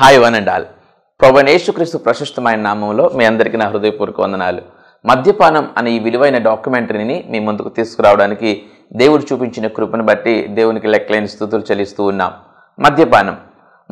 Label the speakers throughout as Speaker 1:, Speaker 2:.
Speaker 1: Hi one and all. ప్రభువైన యేసుక్రీస్తు ప్రశస్తమైన నామంలో మీ అందరికీ నా హృదయపూర్వక వందనాలు. మద్యపానం అనే ఈ విలువైన డాక్యుమెంటరీని మీ ముందుకు తీసుకురావడానికి దేవుడు చూపించిన కృపను బట్టి దేవునికి లెక్కలేని స్తుతులు చెల్లిస్తూ ఉన్నాం.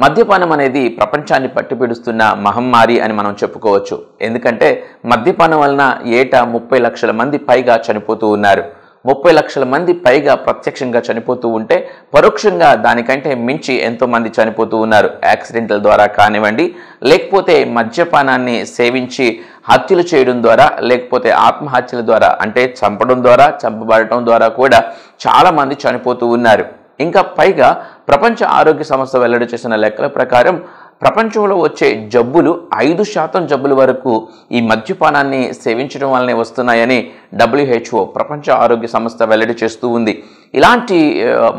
Speaker 1: మద్యపానం అనేది ప్రపంచాన్ని పట్టిపిడుస్తున్న మహమ్మారి అని మనం చెప్పుకోవచ్చు. ఎందుకంటే మద్యపానం వలన ఏటా 30 లక్షల మంది పైగా చనిపోతూ ఉన్నారు. 30 లక్షల మంది పైగా ప్రత్యక్షంగా చనిపోతూ ఉంటే పరోక్షంగా దానికంటే మించి ఎంతోమంది చనిపోతూ ఉన్నారు. యాక్సిడెంట్ల ద్వారా కానివ్వండి, లేకపోతే మద్యపానాన్ని సేవించి హత్యలు చేయడం ద్వారా, లేకపోతే ఆత్మహత్యల ద్వారా, అంటే చంపడం ద్వారా, చంపబడటం ద్వారా కూడా చాలామంది చనిపోతూ ఉన్నారు. ఇంకా పైగా ప్రపంచ ఆరోగ్య సంస్థ వెల్లడి చేసిన లెక్కల ప్రకారం ప్రపంచంలో వచ్చే జబ్బులు 5% జబ్బుల వరకు ఈ మద్యపానాన్ని సేవించడం వల్లనే వస్తున్నాయని WHO ప్రపంచ ఆరోగ్య సంస్థ వెల్లడి చేస్తూ ఉంది. ఇలాంటి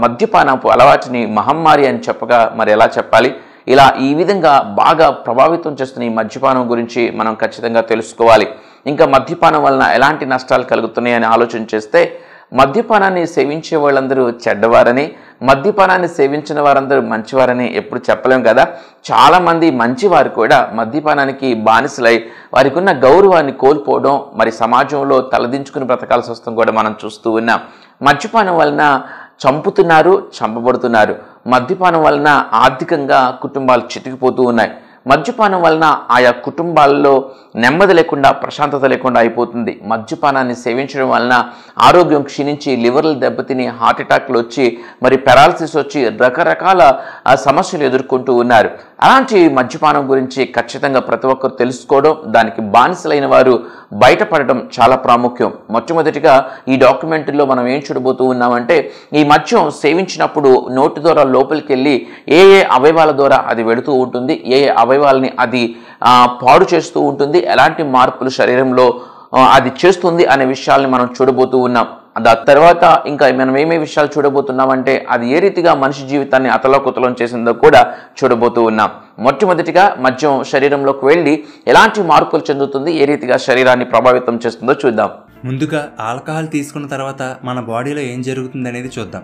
Speaker 1: మద్యపానపు అలవాటుని మహమ్మారి అని చెప్పగా మరి ఎలా చెప్పాలి? ఇలా ఈ విధంగా బాగా ప్రభావితం చేస్తున్న ఈ మద్యపానం గురించి మనం ఖచ్చితంగా తెలుసుకోవాలి. ఇంకా మద్యపానం వలన ఎలాంటి నష్టాలు కలుగుతున్నాయని ఆలోచన చేస్తే, మద్యపానాన్ని సేవించే వాళ్ళందరూ చెడ్డవారని, మద్యపానాన్ని సేవించిన వారందరూ మంచివారని ఎప్పుడు చెప్పలేం కదా. చాలామంది మంచివారు కూడా మద్యపానానికి బానిసలై వారికి ఉన్న గౌరవాన్ని కోల్పోవడం, మరి సమాజంలో తలదించుకుని బ్రతకాల్సి వస్తాం కూడా మనం చూస్తూ ఉన్నాం. మద్యపానం వలన చంపుతున్నారు, చంపబడుతున్నారు. మద్యపానం వలన ఆర్థికంగా కుటుంబాలు చితికిపోతూ ఉన్నాయి. మద్యపానం వలన ఆయా కుటుంబాల్లో నెమ్మది లేకుండా, ప్రశాంతత లేకుండా అయిపోతుంది. మద్యపానాన్ని సేవించడం వలన ఆరోగ్యం క్షీణించి లివర్లు దెబ్బతిని హార్ట్ అటాక్లు వచ్చి, మరి పెరాలసిస్ వచ్చి రకరకాల సమస్యలు ఎదుర్కొంటూ ఉన్నారు. అలాంటి మద్యపానం గురించి ఖచ్చితంగా ప్రతి ఒక్కరు తెలుసుకోవడం, దానికి బానిసలైన వారు బయటపడడం చాలా ప్రాముఖ్యం. మొట్టమొదటిగా ఈ డాక్యుమెంటరీలో మనం ఏం చూడబోతూ ఉన్నామంటే, ఈ మద్యం సేవించినప్పుడు నోటి ద్వారా లోపలికి వెళ్ళి ఏ అవయవాల ద్వారా అది వెళుతూ ఉంటుంది, ఏ అవయవాలని అది పాడు చేస్తూ ఉంటుంది, ఎలాంటి మార్పులు శరీరంలో అది చేస్తుంది అనే విషయాల్ని మనం చూడబోతూ ఉన్నాం. దాని తర్వాత ఇంకా మనం ఏమేమి విషయాలు చూడబోతున్నామంటే, అది ఏ రీతిగా మనిషి జీవితాన్ని అతలోకుతలం చేసిందో కూడా చూడబోతూ ఉన్నాం. మొట్టమొదటిగా మద్యం శరీరంలోకి వెళ్ళి ఎలాంటి మార్పులు చెందుతుంది, ఏ రీతిగా శరీరాన్ని ప్రభావితం చేస్తుందో చూద్దాం.
Speaker 2: ముందుగా ఆల్కహాల్ తీసుకున్న తర్వాత మన బాడీలో ఏం జరుగుతుంది అనేది చూద్దాం.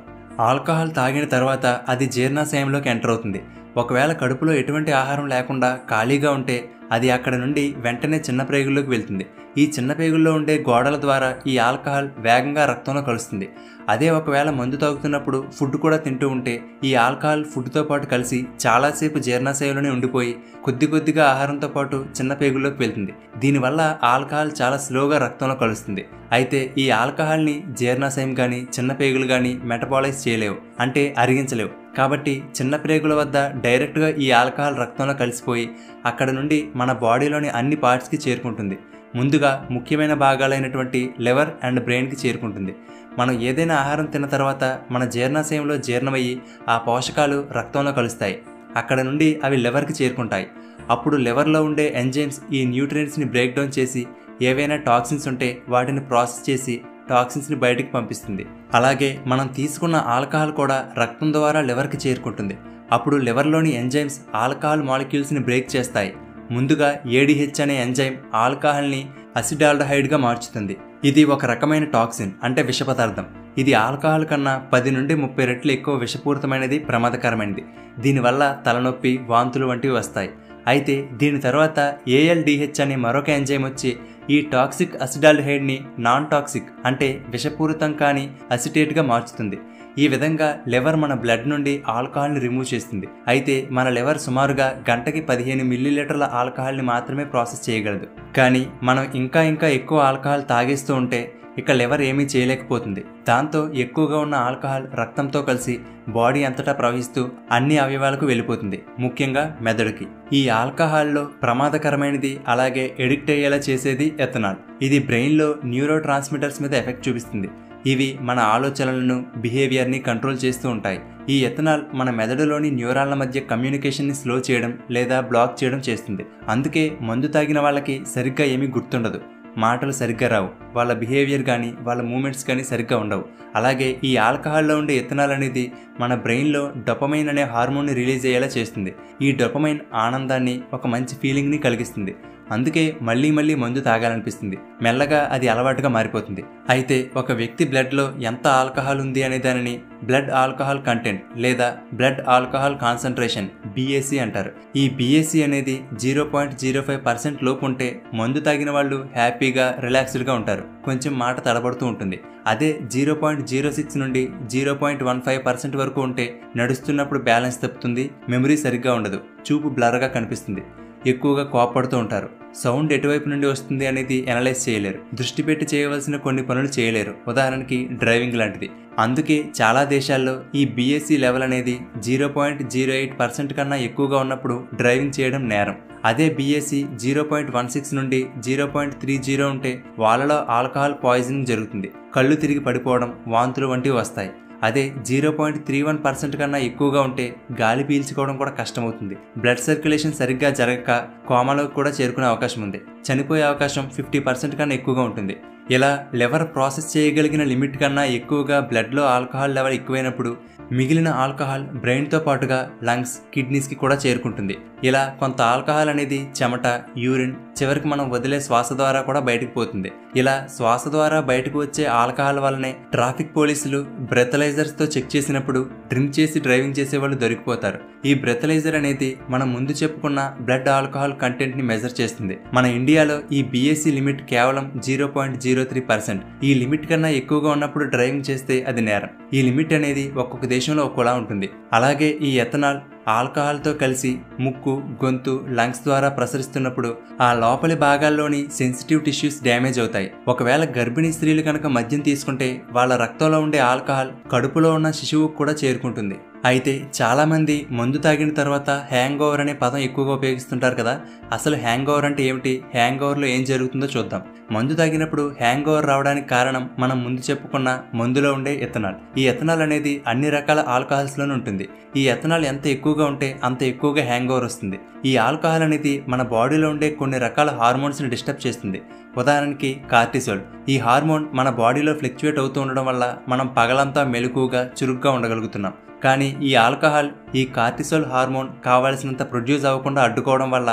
Speaker 2: ఆల్కహాల్ తాగిన తర్వాత అది జీర్ణాశయంలోకి ఎంటర్ అవుతుంది. ఒకవేళ కడుపులో ఎటువంటి ఆహారం లేకుండా ఖాళీగా ఉంటే అది అక్కడ నుండి వెంటనే చిన్న ప్రేగుల్లోకి వెళ్తుంది. ఈ చిన్న ప్రేగుల్లో ఉండే గోడల ద్వారా ఈ ఆల్కహాల్ వేగంగా రక్తంలో కలుస్తుంది. అదే ఒకవేళ మందు తాగుతున్నప్పుడు ఫుడ్ కూడా తింటూ ఉంటే ఈ ఆల్కహాల్ ఫుడ్తో పాటు కలిసి చాలాసేపు జీర్ణాశయంలోనే ఉండిపోయి కొద్దిగా ఆహారంతో పాటు చిన్న పేగుల్లోకి వెళ్తుంది. దీనివల్ల ఆల్కహాల్ చాలా స్లోగా రక్తంలో కలుస్తుంది. అయితే ఈ ఆల్కహాల్ని జీర్ణాశయం కానీ చిన్న పేగులు కానీ మెటబాలైజ్ చేయలేవు, అంటే అరిగించలేవు. కాబట్టి చిన్న ప్రేగుల వద్ద డైరెక్ట్గా ఈ ఆల్కహాల్ రక్తంలో కలిసిపోయి అక్కడ నుండి మన బాడీలోని అన్ని పార్ట్స్కి చేరుకుంటుంది. ముందుగా ముఖ్యమైన భాగాలైనటువంటి లివర్ అండ్ బ్రెయిన్కి చేరుకుంటుంది. మనం ఏదైనా ఆహారం తిన్న తర్వాత మన జీర్ణాశయంలో జీర్ణమయ్యి ఆ పోషకాలు రక్తంలో కలుస్తాయి. అక్కడ నుండి అవి లివర్కి చేరుకుంటాయి. అప్పుడు లివర్లో ఉండే ఎంజైమ్స్ ఈ న్యూట్రియంట్స్ని బ్రేక్ డౌన్ చేసి ఏవైనా టాక్సిన్స్ ఉంటే వాటిని ప్రాసెస్ చేసి టాక్సిన్స్ని బయటికి పంపిస్తుంది. అలాగే మనం తీసుకున్న ఆల్కహాల్ కూడా రక్తం ద్వారా లివర్కి చేరుకుంటుంది. అప్పుడు లివర్లోని ఎంజైమ్స్ ఆల్కహాల్ మాలిక్యూల్స్ని బ్రేక్ చేస్తాయి. ముందుగా ADH అనే ఎంజైమ్ ఆల్కహాల్ని అసిడాల్డహైడ్గా మార్చుతుంది. ఇది ఒక రకమైన టాక్సిన్, అంటే విష పదార్థం. ఇది ఆల్కహాల్ కన్నా 10 నుండి 30 రెట్లు ఎక్కువ విషపూరితమైనది, ప్రమాదకరమైనది. దీనివల్ల తలనొప్పి, వాంతులు వంటివి వస్తాయి. అయితే దీని తర్వాత ALDH అనే మరొక ఎంజైమ్ వచ్చి ఈ టాక్సిక్ అసిడాల్డిహైడ్ని నాన్ టాక్సిక్, అంటే విషపూరితం కాని అసిటేట్గా మార్చుతుంది. ఈ విధంగా లివర్ మన బ్లడ్ నుండి ఆల్కహాల్ని రిమూవ్ చేస్తుంది. అయితే మన లివర్ సుమారుగా గంటకి 15 మిల్లీలీటర్ల ఆల్కహాల్ని మాత్రమే ప్రాసెస్ చేయగలదు. కానీ మనం ఇంకా ఎక్కువ ఆల్కహాల్ తాగేస్తూ ఉంటే ఇక లివర్ ఏమీ చేయలేకపోతుంది. దాంతో ఎక్కువగా ఉన్న ఆల్కహాల్ రక్తంతో కలిసి బాడీ అంతటా ప్రవహిస్తూ అన్ని అవయవాలకు వెళ్ళిపోతుంది, ముఖ్యంగా మెదడుకి. ఈ ఆల్కహాల్లో ప్రమాదకరమైనది, అలాగే ఎడిక్ట్ అయ్యేలా చేసేది ఎథనాల్. ఇది బ్రెయిన్లో న్యూరో ట్రాన్స్మిటర్స్ మీద ఎఫెక్ట్ చూపిస్తుంది. ఇవి మన ఆలోచనలను, బిహేవియర్ని కంట్రోల్ చేస్తూ ఉంటాయి. ఈ ఎథనాల్ మన మెదడులోని న్యూరాన్ల మధ్య కమ్యూనికేషన్ని స్లో చేయడం లేదా బ్లాక్ చేయడం చేస్తుంది. అందుకే మందు తాగిన వాళ్ళకి సరిగ్గా ఏమీ గుర్తుండదు, మాటలు సరిగ్గా రావు, వాళ్ళ బిహేవియర్ కానీ వాళ్ళ మూమెంట్స్ కానీ సరిగ్గా ఉండవు. అలాగే ఈ ఆల్కహాల్లో ఉండే ఎథనాల్ అనేది మన బ్రెయిన్లో డొపమైన్ అనే హార్మోన్ని రిలీజ్ అయ్యేలా చేస్తుంది. ఈ డొపమైన్ ఆనందాన్ని, ఒక మంచి ఫీలింగ్ని కలిగిస్తుంది. అందుకే మళ్ళీ మందు తాగాలనిపిస్తుంది. మెల్లగా అది అలవాటుగా మారిపోతుంది. అయితే ఒక వ్యక్తి బ్లడ్లో ఎంత ఆల్కహాల్ ఉంది అనే దానిని బ్లడ్ ఆల్కహాల్ కంటెంట్ లేదా బ్లడ్ ఆల్కహాల్ కాన్సంట్రేషన్ BAC అంటారు. ఈ BAC అనేది 0.05% లోపు ఉంటే మందు తాగిన వాళ్ళు హ్యాపీగా రిలాక్స్డ్గా ఉంటారు, కొంచెం మాట తడబడుతూ ఉంటుంది. అదే 0.06 నుండి 0.15% వరకు ఉంటే నడుస్తున్నప్పుడు బ్యాలెన్స్ తప్పుతుంది, మెమరీ సరిగ్గా ఉండదు, చూపు బ్లర్గా కనిపిస్తుంది, ఎక్కువగా కోపడుతూ ఉంటారు, సౌండ్ ఎటువైపు నుండి వస్తుంది అనేది అనలైజ్ చేయలేరు, దృష్టి పెట్టి చేయవలసిన కొన్ని పనులు చేయలేరు, ఉదాహరణకి డ్రైవింగ్ లాంటిది. అందుకే చాలా దేశాల్లో ఈ BAC లెవెల్ అనేది 0.08% కన్నా ఎక్కువగా ఉన్నప్పుడు డ్రైవింగ్ చేయడం నేరం. అదే BAC 0.16 నుండి 0.30 ఉంటే వాళ్ళలో ఆల్కహాల్ పాయిజనింగ్ జరుగుతుంది, కళ్ళు తిరిగి పడిపోవడం, వాంతులు వంటివి వస్తాయి. అదే 0.31% కన్నా ఎక్కువగా ఉంటే గాలి పీల్చుకోవడం కూడా కష్టమవుతుంది, బ్లడ్ సర్క్యులేషన్ సరిగ్గా జరగక కోమాలోకి కూడా చేరుకునే అవకాశం ఉంది, చనిపోయే అవకాశం 50% కన్నా ఎక్కువగా ఉంటుంది. ఇలా లివర్ ప్రాసెస్ చేయగలిగిన లిమిట్ కన్నా ఎక్కువగా బ్లడ్లో ఆల్కహాల్ లెవెల్ ఎక్కువైనప్పుడు మిగిలిన ఆల్కహాల్ బ్రెయిన్తో పాటుగా లంగ్స్, కిడ్నీస్కి కూడా చేరుకుంటుంది. ఇలా కొంత ఆల్కహాల్ అనేది చెమట, యూరిన్, చివరికి మనం వదిలే శ్వాస ద్వారా కూడా బయటకు పోతుంది. ఇలా శ్వాస ద్వారా బయటకు వచ్చే ఆల్కహాల్ వల్లనే ట్రాఫిక్ పోలీసులు బ్రెథలైజర్స్తో చెక్ చేసినప్పుడు డ్రింక్ చేసి డ్రైవింగ్ చేసే వాళ్ళు దొరికిపోతారు. ఈ బ్రెథలైజర్ అనేది మనం ముందు చెప్పుకున్న బ్లడ్ ఆల్కహాల్ కంటెంట్ని మెజర్ చేస్తుంది. మన ఇండియాలో ఈ BAC లిమిట్ కేవలం 0.03%. ఈ లిమిట్ కన్నా ఎక్కువగా ఉన్నప్పుడు డ్రైవింగ్ చేస్తే అది నేరం. ఈ లిమిట్ అనేది ఒక్కొక్క దేశంలో ఒక్కోలా ఉంటుంది. అలాగే ఈ ఎథనాల్ ఆల్కహాల్తో కలిసి ముక్కు, గొంతు, లంగ్స్ ద్వారా ప్రసరిస్తున్నప్పుడు ఆ లోపలి భాగాల్లోని సెన్సిటివ్ టిష్యూస్ డ్యామేజ్ అవుతాయి. ఒకవేళ గర్భిణీ స్త్రీలు కనుక మద్యం తీసుకుంటే వాళ్ళ రక్తంలో ఉండే ఆల్కహాల్ కడుపులో ఉన్న శిశువుకు కూడా చేరుకుంటుంది. అయితే చాలామంది మందు తాగిన తర్వాత హ్యాంగ్ ఓవర్ అనే పదం ఎక్కువగా ఉపయోగిస్తుంటారు కదా. అసలు హ్యాంగ్ ఓవర్ అంటే ఏమిటి, హ్యాంగ్ ఓవర్లో ఏం జరుగుతుందో చూద్దాం. మందు తాగినప్పుడు హ్యాంగ్ ఓవర్ రావడానికి కారణం మనం ముందు చెప్పుకున్న మందులో ఉండే ఎథనాల్. ఈ ఎథనాల్ అనేది అన్ని రకాల ఆల్కహాల్స్లోనే ఉంటుంది. ఈ ఎథనాల్ ఎంత ఎక్కువగా ఉంటే అంత ఎక్కువగా హ్యాంగ్ ఓవర్ వస్తుంది. ఈ ఆల్కహాల్ అనేది మన బాడీలో ఉండే కొన్ని రకాల హార్మోన్స్ని డిస్టర్బ్ చేస్తుంది. ఉదాహరణకి కార్టిసోల్. ఈ హార్మోన్ మన బాడీలో ఫ్లక్చువేట్ అవుతూ ఉండడం వల్ల మనం పగలంతా మెలకువగా, చురుగ్గా ఉండగలుగుతున్నాం. కానీ ఈ ఆల్కహాల్, ఈ కార్టిసోల్ హార్మోన్ కావాల్సినంత ప్రొడ్యూస్ అవ్వకుండా అడ్డుకోవడం వల్ల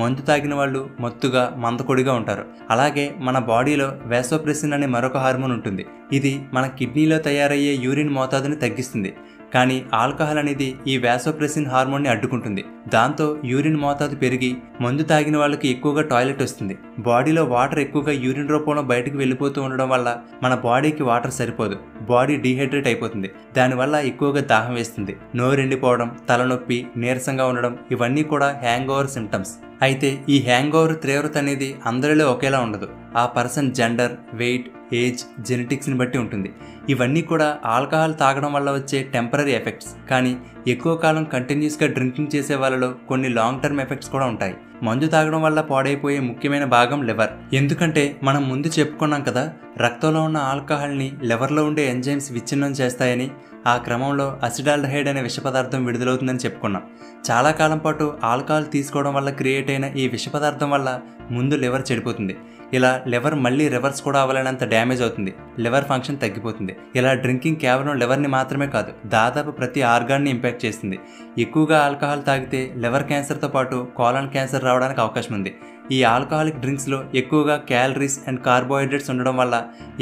Speaker 2: మందు తాగిన వాళ్ళు మత్తుగా, మందకొడిగా ఉంటారు. అలాగే మన బాడీలో వాసోప్రెసిన్ అనే మరొక హార్మోన్ ఉంటుంది. ఇది మన కిడ్నీలో తయారయ్యే యూరిన్ మోతాదుని తగ్గిస్తుంది. కానీ ఆల్కహాల్ అనేది ఈ వాసోప్రెసిన్ హార్మోన్ని అడ్డుకుంటుంది. దాంతో యూరిన్ మోతాదు పెరిగి మందు తాగిన వాళ్ళకి ఎక్కువగా టాయిలెట్ వస్తుంది. బాడీలో వాటర్ ఎక్కువగా యూరిన్ రూపంలో బయటకు వెళ్ళిపోతూ ఉండడం వల్ల మన బాడీకి వాటర్ సరిపోదు, బాడీ డీహైడ్రేట్ అయిపోతుంది. దానివల్ల ఎక్కువగా దాహం వేస్తుంది, నోరెండిపోవడం, తలనొప్పి, నీరసంగా ఉండడం, ఇవన్నీ కూడా హ్యాంగ్ ఓవర్ సిమ్టమ్స్. అయితే ఈ హ్యాంగ్ ఓవర్ తీవ్రత అనేది అందరిలో ఒకేలా ఉండదు. ఆ పర్సన్ జెండర్, వెయిట్, ఏజ్, జెనెటిక్స్ని బట్టి ఉంటుంది. ఇవన్నీ కూడా ఆల్కహాల్ తాగడం వల్ల వచ్చే టెంపరీ ఎఫెక్ట్స్. కానీ ఎక్కువ కాలం కంటిన్యూస్గా డ్రింకింగ్ చేసే వాళ్ళలో కొన్ని లాంగ్ టర్మ్ ఎఫెక్ట్స్ కూడా ఉంటాయి. మందు తాగడం వల్ల పాడైపోయే ముఖ్యమైన భాగం లివర్. ఎందుకంటే మనం ముందు చెప్పుకున్నాం కదా, రక్తంలో ఉన్న ఆల్కహాల్ని లివర్లో ఉండే ఎంజైమ్స్ విచ్ఛిన్నం చేస్తాయని. ఆ క్రమంలో అసిడాల్డిహైడ్ అనే విష పదార్థం విడుదలవుతుందని చెప్పుకున్నాం. చాలా కాలం పాటు ఆల్కహాల్ తీసుకోవడం వల్ల క్రియేట్ అయిన ఈ విష పదార్థం వల్ల ముందు లివర్ చెడిపోతుంది. ఇలా లివర్ మళ్ళీ రివర్స్ కూడా అవ్వలేనంత డ్యామేజ్ అవుతుంది, లివర్ ఫంక్షన్ తగ్గిపోతుంది. ఇలా డ్రింకింగ్ కేవలం లివర్ని మాత్రమే కాదు, దాదాపు ప్రతి ఆర్గాన్ని ఇంపాక్ట్ చేస్తుంది. ఎక్కువగా ఆల్కహాల్ తాగితే లివర్ క్యాన్సర్తో పాటు కోలన్ క్యాన్సర్ రావడానికి అవకాశం ఉంది. ఈ ఆల్కహాలిక్ డ్రింక్స్లో ఎక్కువగా క్యాలరీస్ అండ్ కార్బోహైడ్రేట్స్ ఉండడం వల్ల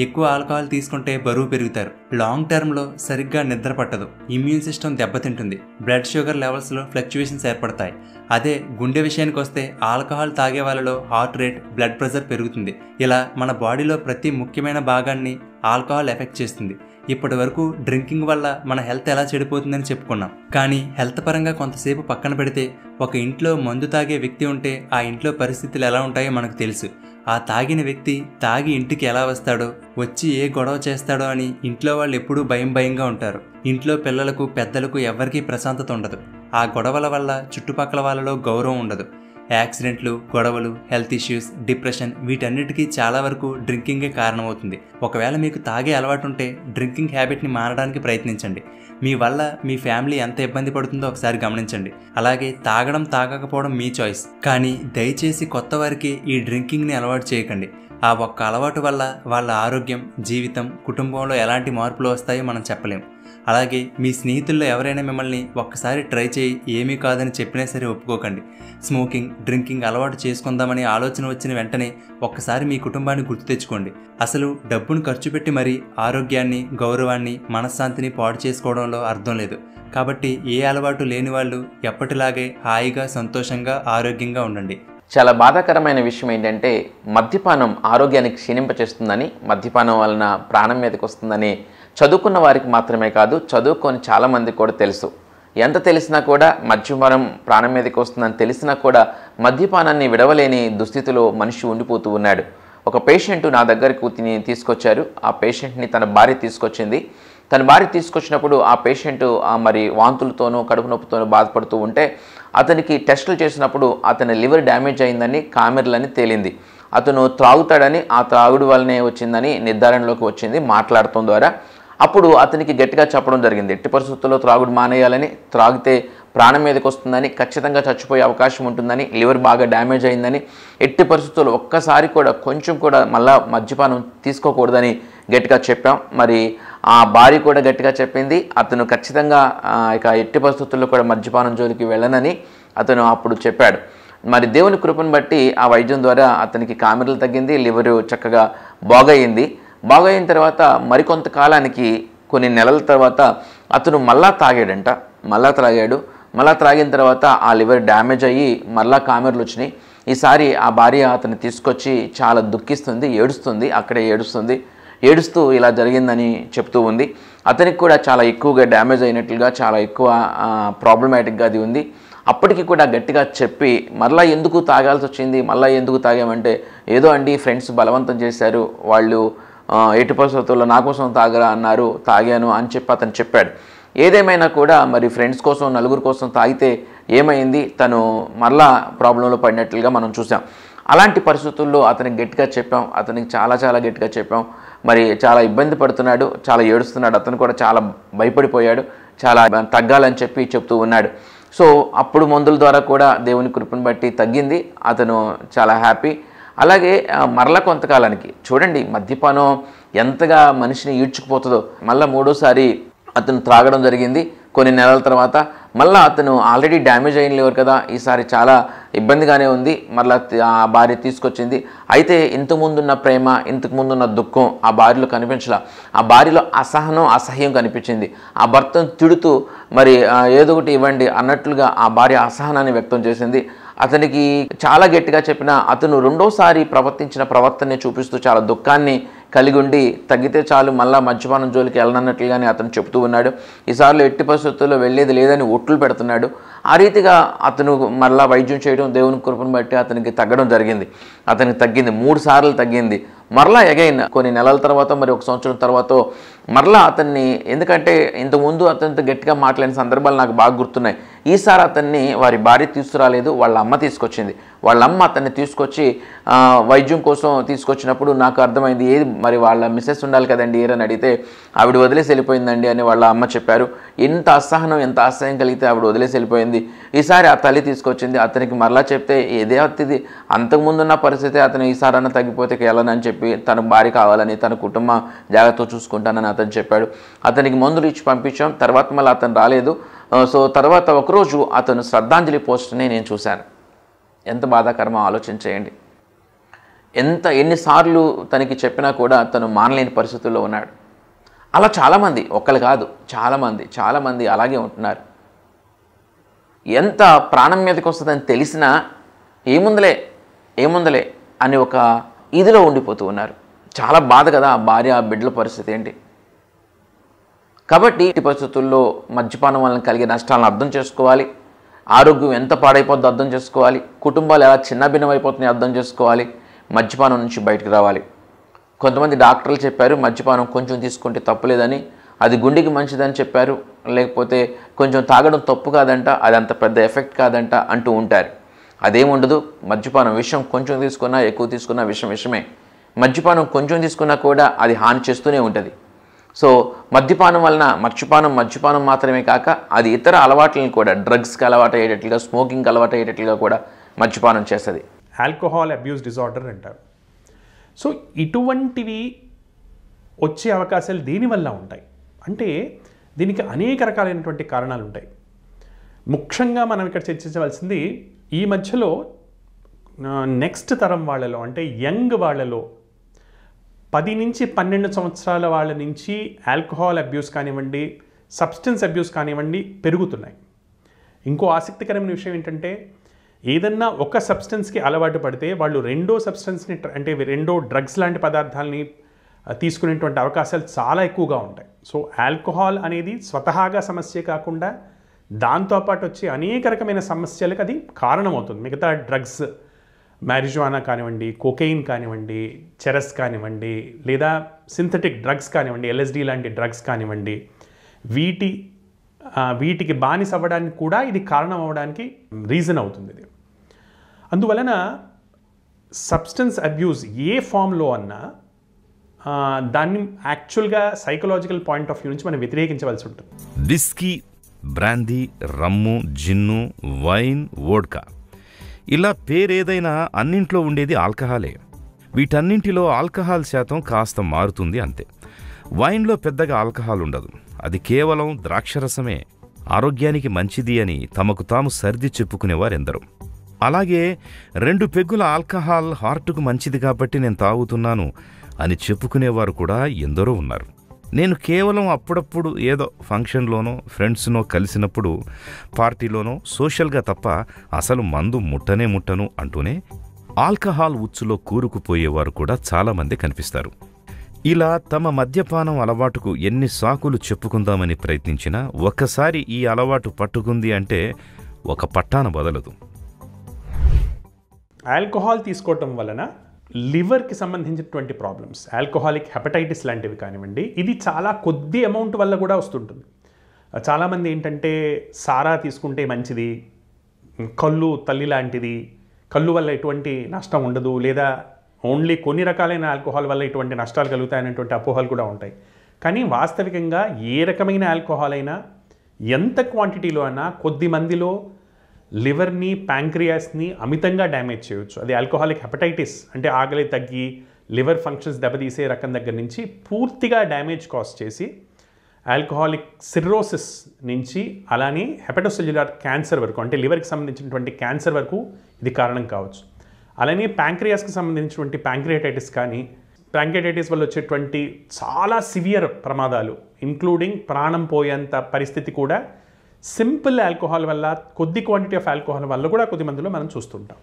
Speaker 2: ఎక్కువ ఆల్కహాల్ తీసుకుంటే బరువు పెరుగుతారు. లాంగ్ టర్మ్లో సరిగ్గా నిద్ర పట్టదు, ఇమ్యూన్ సిస్టమ్ దెబ్బతింటుంది, బ్లడ్ షుగర్ లెవెల్స్లో ఫ్లక్చువేషన్స్ ఏర్పడతాయి. అదే గుండె విషయానికి వస్తే ఆల్కహాల్ తాగే వాళ్ళలో హార్ట్ రేట్, బ్లడ్ ప్రెషర్ పెరుగుతుంది. ఇలా మన బాడీలో ప్రతి ముఖ్యమైన భాగాన్ని ఆల్కహాల్ ఎఫెక్ట్ చేస్తుంది. ఇప్పటి వరకు డ్రింకింగ్ వల్ల మన హెల్త్ ఎలా చెడిపోతుందని చెప్పుకున్నాం. కానీ హెల్త్ పరంగా కొంతసేపు పక్కన పెడితే ఒక ఇంట్లో మందు తాగే వ్యక్తి ఉంటే ఆ ఇంట్లో పరిస్థితులు ఎలా ఉంటాయో మనకు తెలుసు. ఆ తాగిన వ్యక్తి తాగి ఇంటికి ఎలా వస్తాడో, వచ్చి ఏ గొడవ చేస్తాడో అని ఇంట్లో వాళ్ళు ఎప్పుడూ భయంగా ఉంటారు. ఇంట్లో పిల్లలకు, పెద్దలకు ఎవరికీ ప్రశాంతత ఉండదు. ఆ గొడవల వల్ల చుట్టుపక్కల వాళ్ళలో గౌరవం ఉండదు. యాక్సిడెంట్లు, గొడవలు, హెల్త్ ఇష్యూస్, డిప్రెషన్, వీటన్నిటికీ చాలా వరకు డ్రింకింగే కారణమవుతుంది. ఒకవేళ మీకు తాగే అలవాటు ఉంటే డ్రింకింగ్ హ్యాబిట్ని మారడానికి ప్రయత్నించండి. మీ వల్ల మీ ఫ్యామిలీ ఎంత ఇబ్బంది పడుతుందో ఒకసారి గమనించండి. అలాగే తాగడం, తాగకపోవడం మీ చాయిస్. కానీ దయచేసి కొత్త వారికి ఈ డ్రింకింగ్ని అలవాటు చేయకండి. ఆ ఒక్క అలవాటు వల్ల వాళ్ళ ఆరోగ్యం, జీవితం, కుటుంబంలో ఎలాంటి మార్పులు వస్తాయో మనం చెప్పలేం. అలాగే మీ స్నేహితుల్లో ఎవరైనా మిమ్మల్ని ఒక్కసారి ట్రై చేయి, ఏమీ కాదని చెప్పినా సరే ఒప్పుకోకండి. స్మోకింగ్, డ్రింకింగ్ అలవాటు చేసుకుందామని ఆలోచన వచ్చిన వెంటనే ఒక్కసారి మీ కుటుంబాన్ని గుర్తు తెచ్చుకోండి. అసలు డబ్బును ఖర్చు పెట్టి మరీ ఆరోగ్యాన్ని, గౌరవాన్ని, మనశ్శాంతిని పాడు చేసుకోవడంలో అర్థం లేదు. కాబట్టి ఏ అలవాటు లేని వాళ్ళు ఎప్పటిలాగే హాయిగా, సంతోషంగా, ఆరోగ్యంగా ఉండండి.
Speaker 1: చాలా బాధాకరమైన విషయం ఏంటంటే మద్యపానం ఆరోగ్యాన్ని క్షీణింపచేస్తుందని, మద్యపానం వలన ప్రాణం మీదకి వస్తుందని చదువుకున్న వారికి మాత్రమే కాదు, చదువుకొని చాలామంది కూడా తెలుసు. ఎంత తెలిసినా కూడా మద్యపానం ప్రాణం మీదకి వస్తుందని తెలిసినా కూడా మద్యపానాన్ని విడవలేని దుస్థితిలో మనిషి ఉండిపోతూ ఉన్నాడు. ఒక పేషెంట్ నా దగ్గరకు తీసుకొచ్చారు. ఆ పేషెంట్ని తన భార్య తీసుకొచ్చింది. తన భార్య తీసుకొచ్చినప్పుడు ఆ పేషెంట్ మరి వాంతులతోనూ కడుపు నొప్పితోనూ బాధపడుతూ ఉంటే అతనికి టెస్టులు చేసినప్పుడు అతని లివర్ డ్యామేజ్ అయిందని, కామెర్లని తేలింది. అతను త్రాగుతాడని, ఆ త్రాగుడు వల్లనే వచ్చిందని నిర్ధారణలోకి వచ్చింది మాట్లాడటం ద్వారా. అప్పుడు అతనికి గట్టిగా చెప్పడం జరిగింది, ఎట్టి పరిస్థితుల్లో త్రాగుడు మానేయాలని, త్రాగితే ప్రాణం మీదకి వస్తుందని, ఖచ్చితంగా చచ్చిపోయే అవకాశం ఉంటుందని, లివర్ బాగా డ్యామేజ్ అయిందని, ఎట్టి పరిస్థితుల్లో ఒక్కసారి కూడా కొంచెం కూడా మళ్ళా మద్యపానం తీసుకోకూడదని గట్టిగా చెప్పాం. మరి ఆ భార్య కూడా గట్టిగా చెప్పింది, అతను ఖచ్చితంగా ఇక ఎట్టి పరిస్థితుల్లో కూడా మద్యపానం జోలికి వెళ్ళనని అతను అప్పుడు చెప్పాడు. మరి దేవుని కృపను బట్టి ఆ వైద్యం ద్వారా అతనికి కామెరలు తగ్గింది, లివరు చక్కగా బాగయింది. బాగయిన తర్వాత మరికొంతకాలానికి, కొన్ని నెలల తర్వాత అతను మళ్ళా తాగాడంట. మళ్ళా త్రాగిన తర్వాత ఆ లివర్ డ్యామేజ్ అయ్యి మళ్ళా కామెర్లు వచ్చినాయి. ఈసారి ఆ భార్య అతన్ని తీసుకొచ్చి చాలా దుఃఖిస్తుంది, ఏడుస్తుంది, అక్కడే ఏడుస్తూ ఇలా జరిగిందని చెప్తూ ఉంది. అతనికి కూడా చాలా ఎక్కువగా డ్యామేజ్ అయినట్లుగా, చాలా ఎక్కువ ప్రాబ్లమాటిక్గా అది ఉంది. అప్పటికి కూడా గట్టిగా చెప్పి మళ్ళీ ఎందుకు తాగాల్సి వచ్చింది, మళ్ళీ ఎందుకు తాగామంటే, ఏదో అండి ఫ్రెండ్స్ బలవంతం చేశారు, వాళ్ళు ఎట్టి పరిస్థితుల్లో నా కోసం తాగరా అన్నారు, తాగాను అని చెప్పి అతను చెప్పాడు. ఏదేమైనా కూడా మరి ఫ్రెండ్స్ కోసం, నలుగురు కోసం తాగితే ఏమైంది, తను మళ్ళా ప్రాబ్లంలో పడినట్లుగా మనం చూసాం. అలాంటి పరిస్థితుల్లో అతనికి గట్టిగా చెప్పాం, అతనికి చాలా గట్టిగా చెప్పాం. మరి చాలా ఇబ్బంది పడుతున్నాడు, చాలా ఏడుస్తున్నాడు, అతను కూడా చాలా భయపడిపోయాడు, చాలా తగ్గాలని చెప్తూ ఉన్నాడు. సో అప్పుడు మందుల ద్వారా కూడా దేవుని కృపను బట్టి తగ్గింది, అతను చాలా హ్యాపీ. అలాగే మరలా కొంతకాలానికి చూడండి, మద్యపానం ఎంతగా మనిషిని ఈడ్చుకుపోతుందో. మళ్ళీ మూడోసారి అతను త్రాగడం జరిగింది. కొన్ని నెలల తర్వాత మళ్ళీ అతను ఆల్రెడీ డ్యామేజ్ అయిన లివర్ కదా, ఈసారి చాలా ఇబ్బందిగానే ఉంది. మళ్ళీ ఆ భార్య తీసుకొచ్చింది. అయితే ఇంతకుముందున్న ప్రేమ, ఇంతకుముందున్న దుఃఖం ఆ భార్యలో కనిపించలా. ఆ భార్యలో అసహ్యం కనిపించింది. ఆ భర్తను తిడుతూ మరి ఏదో ఒకటి ఇవ్వండి అన్నట్లుగా ఆ భార్య అసహనాన్ని వ్యక్తం చేసింది. అతనికి చాలా గట్టిగా చెప్పిన అతను రెండోసారి ప్రవర్తించిన ప్రవర్తనని చూపిస్తూ చాలా దుఃఖాన్ని కలిగి ఉండి, తగ్గితే చాలు మళ్ళా మద్యపానం జోలికి వెళ్ళనన్నట్లుగానే అతను చెప్తూ ఉన్నాడు. ఈసార్లు ఎట్టి పరిస్థితుల్లో వెళ్ళేది లేదని ఒట్లు పెడుతున్నాడు. ఆ రీతిగా అతను మళ్ళా వైద్యం చేయడం, దేవుని కృపను బట్టి అతనికి తగ్గడం జరిగింది. అతనికి తగ్గింది, 3 సార్లు తగ్గింది. మరలా అగైన్ కొన్ని నెలల తర్వాత, మరి 1 సంవత్సరం తర్వాత మరలా అతన్ని, ఎందుకంటే ఇంతకుముందు అతనితో గట్టిగా మాట్లాడిన సందర్భాలు నాకు బాగా గుర్తున్నాయి. ఈసారి అతన్ని వారి భార్య తీసుకురాలేదు, వాళ్ళ అమ్మ తీసుకొచ్చింది. వాళ్ళ అమ్మ అతన్ని తీసుకొచ్చి వైద్యం కోసం తీసుకొచ్చినప్పుడు నాకు అర్థమైంది, ఏది మరి వాళ్ళ మిస్సెస్ ఉండాలి కదండి ఏరని అడిగితే, ఆవిడ వదిలేసి వెళ్ళిపోయిందండి అని వాళ్ళ అమ్మ చెప్పారు. ఎంత అసహ్యం కలిగితే ఆవిడ వదిలేసి వెళ్ళిపోయింది. ఈసారి ఆ తల్లి తీసుకొచ్చింది. అతనికి మరలా చెప్తే, ఏదే అతిది అంతకుముందున్న పరిస్థితి, అతను ఈసారన్నా తగ్గిపోతే వెళ్ళనని చెప్పి, తన భార్య కావాలని, తన కుటుంబం జాగ్రత్తగా చూసుకుంటానని అతను చెప్పాడు. అతనికి మందులు ఇచ్చి పంపించాం. తర్వాత మళ్ళీ అతను రాలేదు. సో తర్వాత ఒకరోజు అతను శ్రద్ధాంజలి పోస్ట్ని నేను చూశాను. ఎంత బాధాకరమో ఆలోచించేయండి. ఎన్నిసార్లు తనకి చెప్పినా కూడా తను మానలేని పరిస్థితుల్లో ఉన్నాడు. అలా చాలామంది, ఒక్కరు కాదు, చాలామంది అలాగే ఉంటున్నారు. ఎంత ప్రాణం మీదకి వస్తుందని తెలిసినా ఏముందలే అని ఒక ఇదిలో ఉండిపోతూ ఉన్నారు. చాలా బాధ కదా ఆ భార్య, ఆ బిడ్డల పరిస్థితి ఏంటి. కాబట్టి ఈ పరిస్థితుల్లో మద్యపానం వలన కలిగే నష్టాలను అర్థం చేసుకోవాలి. ఆరోగ్యం ఎంత పాడైపోద్దో అర్థం చేసుకోవాలి. కుటుంబాలు ఎలా చిన్నభిన్నమైపోతున్నాయో అర్థం చేసుకోవాలి. మద్యపానం నుంచి బయటకు రావాలి. కొంతమంది డాక్టర్లు చెప్పారు మద్యపానం కొంచెం తీసుకుంటే తప్పులేదని, అది గుండెకి మంచిదని చెప్పారు. లేకపోతే కొంచెం తాగడం తప్పు కాదంట, అది అంత పెద్ద ఎఫెక్ట్ కాదంట అంటూ ఉంటారు. అదేముండదు. మద్యపానం విషయం కొంచెం తీసుకున్నా, ఎక్కువ తీసుకున్నా విషమే. మద్యపానం కొంచెం తీసుకున్నా కూడా అది హాని చేస్తూనే ఉంటుంది. సో మద్యపానం వలన మద్యపానం మాత్రమే కాక అది ఇతర అలవాట్లను కూడా, డ్రగ్స్కి అలవాటు అయ్యేటట్లుగా, స్మోకింగ్కి అలవాటు అయ్యేటట్లుగా కూడా మద్యపానం చేస్తుంది.
Speaker 3: ఆల్కహాల్ అబ్యూస్ డిజార్డర్ అంటారు. సో ఇటువంటివి వచ్చే అవకాశాలు దేనివల్ల ఉంటాయి అంటే దీనికి అనేక రకాలైనటువంటి కారణాలు ఉంటాయి. ముఖ్యంగా మనం ఇక్కడ చర్చించవలసింది ఈ మధ్యలో నెక్స్ట్ తరం వాళ్ళలో అంటే యంగ్ వాళ్ళలో 10 నుంచి 12 సంవత్సరాల వాళ్ళ నుంచి ఆల్కహాల్ అబ్యూస్ కానివ్వండి, సబ్స్టెన్స్ అబ్యూస్ కానివ్వండి పెరుగుతున్నాయి. ఇంకో ఆసక్తికరమైన విషయం ఏంటంటే ఏదన్నా ఒక సబ్స్టెన్స్కి అలవాటు పడితే వాళ్ళు రెండో సబ్స్టెన్స్ని అంటే రెండో డ్రగ్స్ లాంటి పదార్థాలని తీసుకునేటువంటి అవకాశాలు చాలా ఎక్కువగా ఉంటాయి. సో ఆల్కహాల్ అనేది స్వతహాగా సమస్య కాకుండా దాంతోపాటు వచ్చే అనేక రకమైన సమస్యలకు అది కారణమవుతుంది. మిగతా డ్రగ్స్ మ్యారిజువానా కానివ్వండి, కోకెయిన్ కానివ్వండి, చెరస్ కానివ్వండి, లేదా సింథటిక్ డ్రగ్స్ కానివ్వండి, LSD లాంటి డ్రగ్స్ కానివ్వండి, వీటికి బానిస అవ్వడానికి కూడా ఇది కారణం అవ్వడానికి రీజన్ అవుతుంది ఇది. అందువలన సబ్స్టెన్స్ అబ్యూస్ ఏ ఫామ్లో అన్నా దాన్ని యాక్చువల్గా సైకలాజికల్ పాయింట్ ఆఫ్ వ్యూ నుంచి మనం వ్యతిరేకించవలసి ఉంటుంది.
Speaker 4: విస్కీ, బ్రాందీ, రమ్ము, జిన్ను, వైన్, వోడ్కా ఇలా పేరేదైనా అన్నింట్లో ఉండేది ఆల్కహాలే. వీటన్నింటిలో ఆల్కహాల్ శాతం కాస్త మారుతుంది అంతే. వైన్లో పెద్దగా ఆల్కహాల్ ఉండదు, అది కేవలం ద్రాక్షరసమే. ఆరోగ్యానికి మంచిది అని తమకు తాము సర్ది చెప్పుకునేవారెందరూ. అలాగే 2 పెగ్గుల ఆల్కహాల్ హార్టుకు మంచిది కాబట్టి నేను తాగుతున్నాను అని చెప్పుకునేవారు కూడా ఎందరో ఉన్నారు. నేను కేవలం అప్పుడప్పుడు ఏదో ఫంక్షన్లోనో ఫ్రెండ్స్నో కలిసినప్పుడు పార్టీలోనో సోషల్గా తప్ప అసలు మందు ముట్టను అంటూనే ఆల్కహాల్ ఉచ్చులో కూరుకుపోయేవారు కూడా చాలామంది కనిపిస్తారు. ఇలా తమ మద్యపానం అలవాటుకు ఎన్ని సాకులు చెప్పుకుందామని ప్రయత్నించినా ఒక్కసారి ఈ అలవాటు పట్టుకుంది అంటే ఒక పట్టాన బదలదు.
Speaker 3: ఆల్కహాల్ తీసుకోవటం వలన లివర్కి సంబంధించినటువంటి ప్రాబ్లమ్స్, ఆల్కహాలిక్ హెపటైటిస్ లాంటివి కానివ్వండి, ఇది చాలా కొద్ది అమౌంట్ వల్ల కూడా వస్తుంటుంది. చాలామంది ఏంటంటే సారా తీసుకుంటే మంచిది, కళ్ళు తల్లి లాంటిది, కళ్ళు వల్ల ఎటువంటి నష్టం ఉండదు, లేదా ఓన్లీ కొన్ని రకాలైన ఆల్కహాల్ వల్ల ఇటువంటి నష్టాలు కలుగుతాయనేటువంటి అపోహలు కూడా ఉంటాయి. కానీ వాస్తవికంగా ఏ రకమైన ఆల్కహాల్ అయినా ఎంత క్వాంటిటీలో అయినా కొద్ది మందిలో లివర్ని, ప్యాంక్రియాస్ని అమితంగా డ్యామేజ్ చేయవచ్చు. అది ఆల్కహాలిక్ హెపటైటిస్ అంటే ఆకలి తగ్గి లివర్ ఫంక్షన్స్ దెబ్బతీసే రకం దగ్గర నుంచి పూర్తిగా డ్యామేజ్ కాజ్ చేసి ఆల్కహాలిక్ సిర్రోసిస్ నుంచి అలానే హెపటోసెల్యులార్ క్యాన్సర్ వరకు అంటే లివర్కి సంబంధించినటువంటి క్యాన్సర్ వరకు ఇది కారణం కావచ్చు. అలానే ప్యాంక్రియాస్కి సంబంధించినటువంటి ప్యాంక్రియాటైటిస్ కానీ, ప్యాంక్రియాటైటిస్ వల్ల వచ్చేటువంటి చాలా సివియర్ ప్రమాదాలు ఇంక్లూడింగ్ ప్రాణం పోయేంత పరిస్థితి కూడా సింపుల్ ఆల్కహాల్ వల్ల, కొద్ది క్వాంటిటీ ఆఫ్ ఆల్కహాల్ వల్ల కూడా కొద్ది మందిలో మనం చూస్తుంటాం.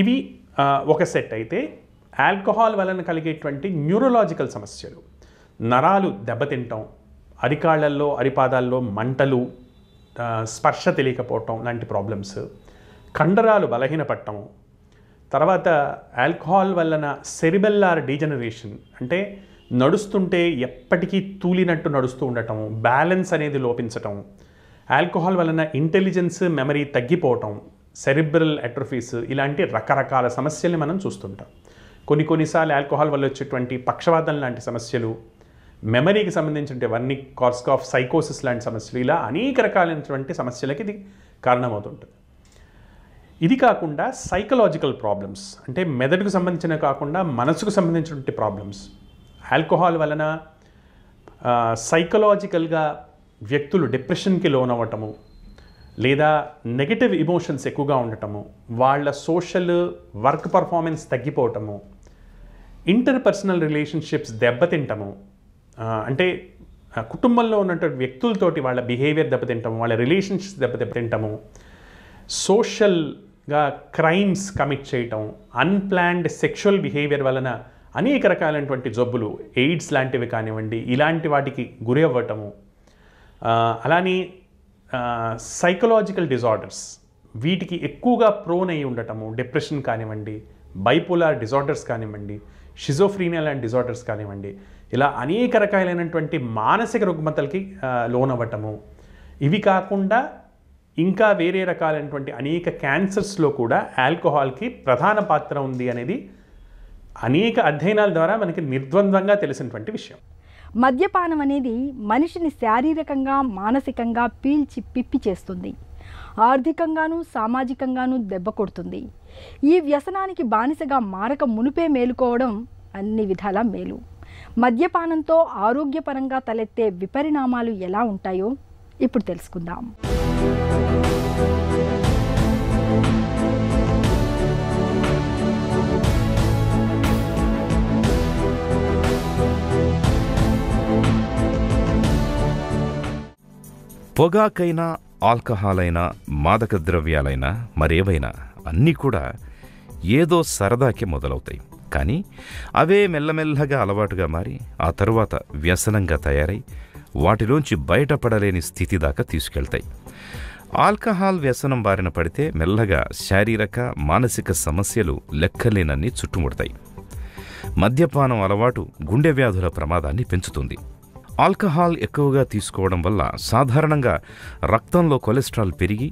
Speaker 3: ఇవి ఒక సెట్. అయితే ఆల్కహాల్ వలన కలిగేటువంటి న్యూరలాజికల్ సమస్యలు, నరాలు దెబ్బతింటాం, అరికాళ్లల్లో అరిపాదాల్లో మంటలు, స్పర్శ తెలియకపోవటం లాంటి ప్రాబ్లమ్స్, కండరాలు బలహీనపడటం, తర్వాత ఆల్కహాల్ వలన సెరిబెల్లార్ డీజనరేషన్ అంటే నడుస్తుంటే ఎప్పటికీ తూలినట్టు నడుస్తూ ఉండటం, బ్యాలెన్స్ అనేది లోపించటం, ఆల్కహాల్ వలన ఇంటెలిజెన్స్, మెమరీ తగ్గిపోవటం, సెరిబ్రల్ అట్రోఫీస్, ఇలాంటి రకరకాల సమస్యల్ని మనం చూస్తుంటాం. కొన్నిసార్లు ఆల్కహాల్ వల్ల వచ్చేటువంటి పక్షవాతం లాంటి సమస్యలు, మెమరీకి సంబంధించిన వర్నిక్ కార్స్కాఫ్ సైకోసిస్ లాంటి సమస్యలు, ఇలా అనేక రకాలైనటువంటి సమస్యలకి ఇది కారణమవుతుంటుంది. ఇది కాకుండా సైకలాజికల్ ప్రాబ్లమ్స్ అంటే మెదడుకు సంబంధించిన కాకుండా మనసుకు సంబంధించినటువంటి ప్రాబ్లమ్స్, ఆల్కహాల్ వలన సైకలాజికల్గా వ్యక్తులు డిప్రెషన్కి లోనవ్వటము, లేదా నెగటివ్ ఎమోషన్స్ ఎక్కువగా ఉండటము, వాళ్ళ సోషల్ వర్క్ పర్ఫార్మెన్స్ తగ్గిపోవటము, ఇంటర్పర్సనల్ రిలేషన్షిప్స్ దెబ్బతింటము, అంటే కుటుంబంలో ఉన్నటువంటి వ్యక్తులతోటి వాళ్ళ బిహేవియర్ దెబ్బతింటము, వాళ్ళ రిలేషన్షిప్స్ దెబ్బతింటము, సోషల్గా క్రైమ్స్ కమిట్ చేయటం, అన్ప్లాన్డ్ సెక్షువల్ బిహేవియర్ వలన అనేక రకాలైనటువంటి జబ్బులు, ఎయిడ్స్ లాంటివి కానివ్వండి, ఇలాంటి వాటికి గురి అవ్వటము, అలానే సైకలాజికల్ డిజార్డర్స్ వీటికి ఎక్కువగా ప్రోన్ అయి ఉండటము, డిప్రెషన్ కానివ్వండి, బైపోలార్ డిజార్డర్స్ కానివ్వండి, షిజోఫ్రీనియా లాంటి డిజార్డర్స్ కానివ్వండి, ఇలా అనేక రకాలైనటువంటి మానసిక రుగ్మతలకి లోనవ్వటము. ఇవి కాకుండా ఇంకా వేరే రకాలైనటువంటి అనేక క్యాన్సర్స్లో కూడా ఆల్కహాల్కి ప్రధాన పాత్ర ఉంది అనేది అనేక అధ్యయనాల ద్వారా మనకి నిర్ద్వంద్వంగా తెలిసినటువంటి విషయం.
Speaker 5: మద్యపానం అనేది మనిషిని శారీరకంగా, మానసికంగా పీల్చి పిప్పి చేస్తుంది, ఆర్థికంగానూ సామాజికంగానూ దెబ్బ కొడుతుంది. ఈ వ్యసనానికి బానిసగా మారక మునిపే మేలుకోవడం అన్ని విధాలా మేలు. మద్యపానంతో ఆరోగ్యపరంగా తలెత్తే విపరిణామాలు ఎలా ఉంటాయో ఇప్పుడు తెలుసుకుందాం.
Speaker 4: పొగాకైనా, ఆల్కహాల్ అయినా, మాదక ద్రవ్యాలైనా, మరేవైనా అన్నీ కూడా ఏదో సరదాకే మొదలవుతాయి. కానీ అవే మెల్లమెల్లగా అలవాటుగా మారి ఆ తరువాత వ్యసనంగా తయారై వాటిలోంచి బయటపడలేని స్థితి దాకా తీసుకెళ్తాయి. ఆల్కహాల్ వ్యసనం బారిన పడితే మెల్లగా శారీరక, మానసిక సమస్యలు లెక్కలేనన్ని చుట్టుముడతాయి. మద్యపానం అలవాటు గుండె వ్యాధుల ప్రమాదాన్ని పెంచుతుంది. ఆల్కహాల్ ఎక్కువగా తీసుకోవడం వల్ల సాధారణంగా రక్తంలో కొలెస్ట్రాల్ పెరిగి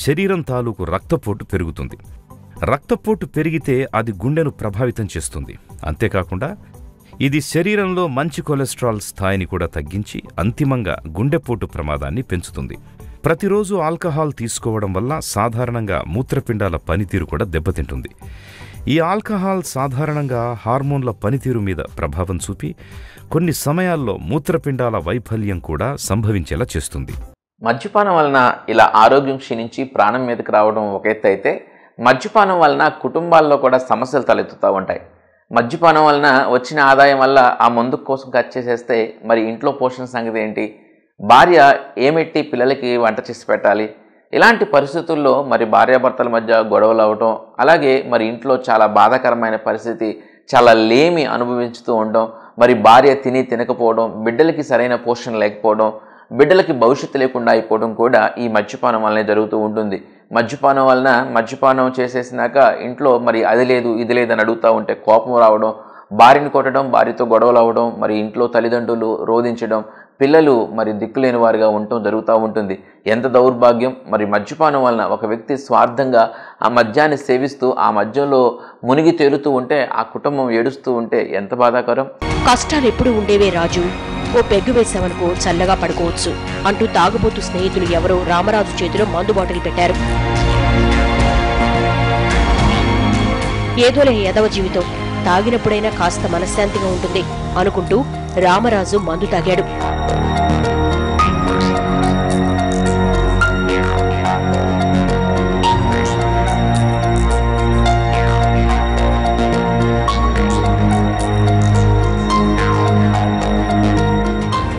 Speaker 4: శరీరం తాలూకు రక్తపోటు పెరుగుతుంది. రక్తపోటు పెరిగితే అది గుండెను ప్రభావితం చేస్తుంది. అంతేకాకుండా ఇది శరీరంలో మంచి కొలెస్ట్రాల్ స్థాయిని కూడా తగ్గించి అంతిమంగా గుండెపోటు ప్రమాదాన్ని పెంచుతుంది. ప్రతిరోజు ఆల్కహాల్ తీసుకోవడం వల్ల సాధారణంగా మూత్రపిండాల పనితీరు కూడా దెబ్బతింటుంది. ఈ ఆల్కహాల్ సాధారణంగా హార్మోన్ల పనితీరు మీద ప్రభావం చూపి కొన్ని సమయాల్లో మూత్రపిండాల వైఫల్యం కూడా సంభవించేలా చేస్తుంది.
Speaker 1: మద్యపానం వలన ఇలా ఆరోగ్యం క్షీణించి ప్రాణం మీదకి రావడం ఒక ఎత్తు అయితే, మద్యపానం వలన కుటుంబాల్లో కూడా సమస్యలు తలెత్తుతూ ఉంటాయి. మద్యపానం వలన వచ్చిన ఆదాయం వల్ల ఆ మందు కోసం ఖర్చు చేసేస్తే మరి ఇంట్లో పోషణ సంగతి ఏంటి? భార్య ఏమెట్టి పిల్లలకి వంట చేసి పెట్టాలి? ఇలాంటి పరిస్థితుల్లో మరి భార్యాభర్తల మధ్య గొడవలు అవటం, అలాగే మరి ఇంట్లో చాలా బాధాకరమైన పరిస్థితి, చాలా లేమి అనుభవించుతూ ఉండడం, మరి భార్య తినకపోవడం, బిడ్డలకి సరైన పోషణ లేకపోవడం, బిడ్డలకి భవిష్యత్తు లేకుండా అయిపోవడం కూడా ఈ మద్యపానం వల్లనే జరుగుతూ ఉంటుంది. మద్యపానం వలన మద్యపానం చేసేసినాక ఇంట్లో మరి అది లేదు ఇది లేదని అడుగుతూ ఉంటే కోపం రావడం, భార్యని కొట్టడం, భార్యతో గొడవలు అవ్వడం, మరి ఇంట్లో తల్లిదండ్రులు రోధించడం, పిల్లలు మరి దిక్కులేని వారిగా ఉండటం జరుగుతూ ఉంటుంది. ఎంత దౌర్భాగ్యం! మరి మద్యపానం వలన ఒక వ్యక్తి స్వార్థంగా ఆ మద్యాన్ని సేవిస్తూ ఆ మద్యంలో మునిగి తేలుతూ ఉంటే, ఆ కుటుంబం ఏడుస్తూ ఉంటే ఎంత బాధాకరం.
Speaker 6: కష్టాలు ఎప్పుడు ఉండేవే రాజు, ఓ పెగ్గు వేసామనుకో చల్లగా పడుకోవచ్చు అంటూ తాగుబోతు స్నేహితులు ఎవరో రామరాజు చేతిలో మందు బాటిల్ పెట్టారు. ఏదోలే ఎదవ జీవితం, తాగినప్పుడైనా కాస్త మనశ్శాంతిగా ఉంటుంది అనుకుంటూ రామరాజు మందు తాగాడు.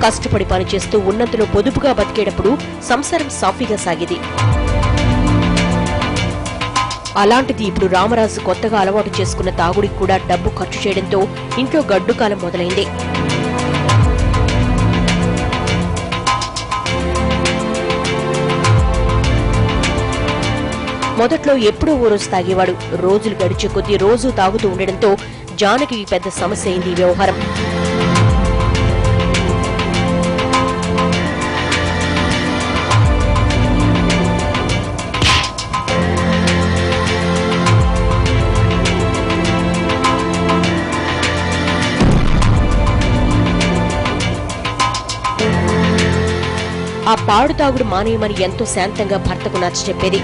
Speaker 6: కష్టపడి పనిచేస్తూ ఉన్నంతలో పొదుపుగా బతికేటప్పుడు సంసారం సాఫీగా సాగేది. అలాంటిది ఇప్పుడు రామరాజు కొత్తగా అలవాటు చేసుకున్న తాగుడికి కూడా డబ్బు ఖర్చు చేయడంతో ఇంట్లో గడ్డుకాలం మొదలైంది. మొదట్లో ఎప్పుడో ఓ రోజు తాగేవాడు. రోజులు గడిచే కొద్దీ రోజూ తాగుతూ ఉండడంతో జానకి పెద్ద సమస్య అయింది ఈ వ్యవహారం. ఆ పాడు తాగుడు మానేయమని ఎంతో శాంతంగా భర్తకు నచ్చ చెప్పేది.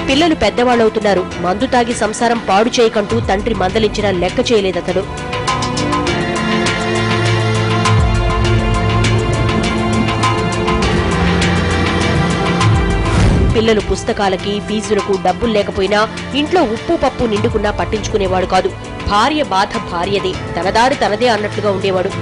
Speaker 6: పిల్లలు పెద్దవాళ్లవుతున్నారు, మందు తాగి సంసారం పాడు చేయకంటూ తండ్రి మందలించినా లెక్క చేయలేదతడు. పిల్లలు పుస్తకాలకి ఫీజులకు డబ్బులు లేకపోయినా ఇంట్లో ఉప్పు పప్పు నిండుకున్నా పట్టించుకునేవాడు కాదు. భార్య బాధ భార్యదే, తనదారి తనదే అన్నట్లుగా ఉండేవాడు.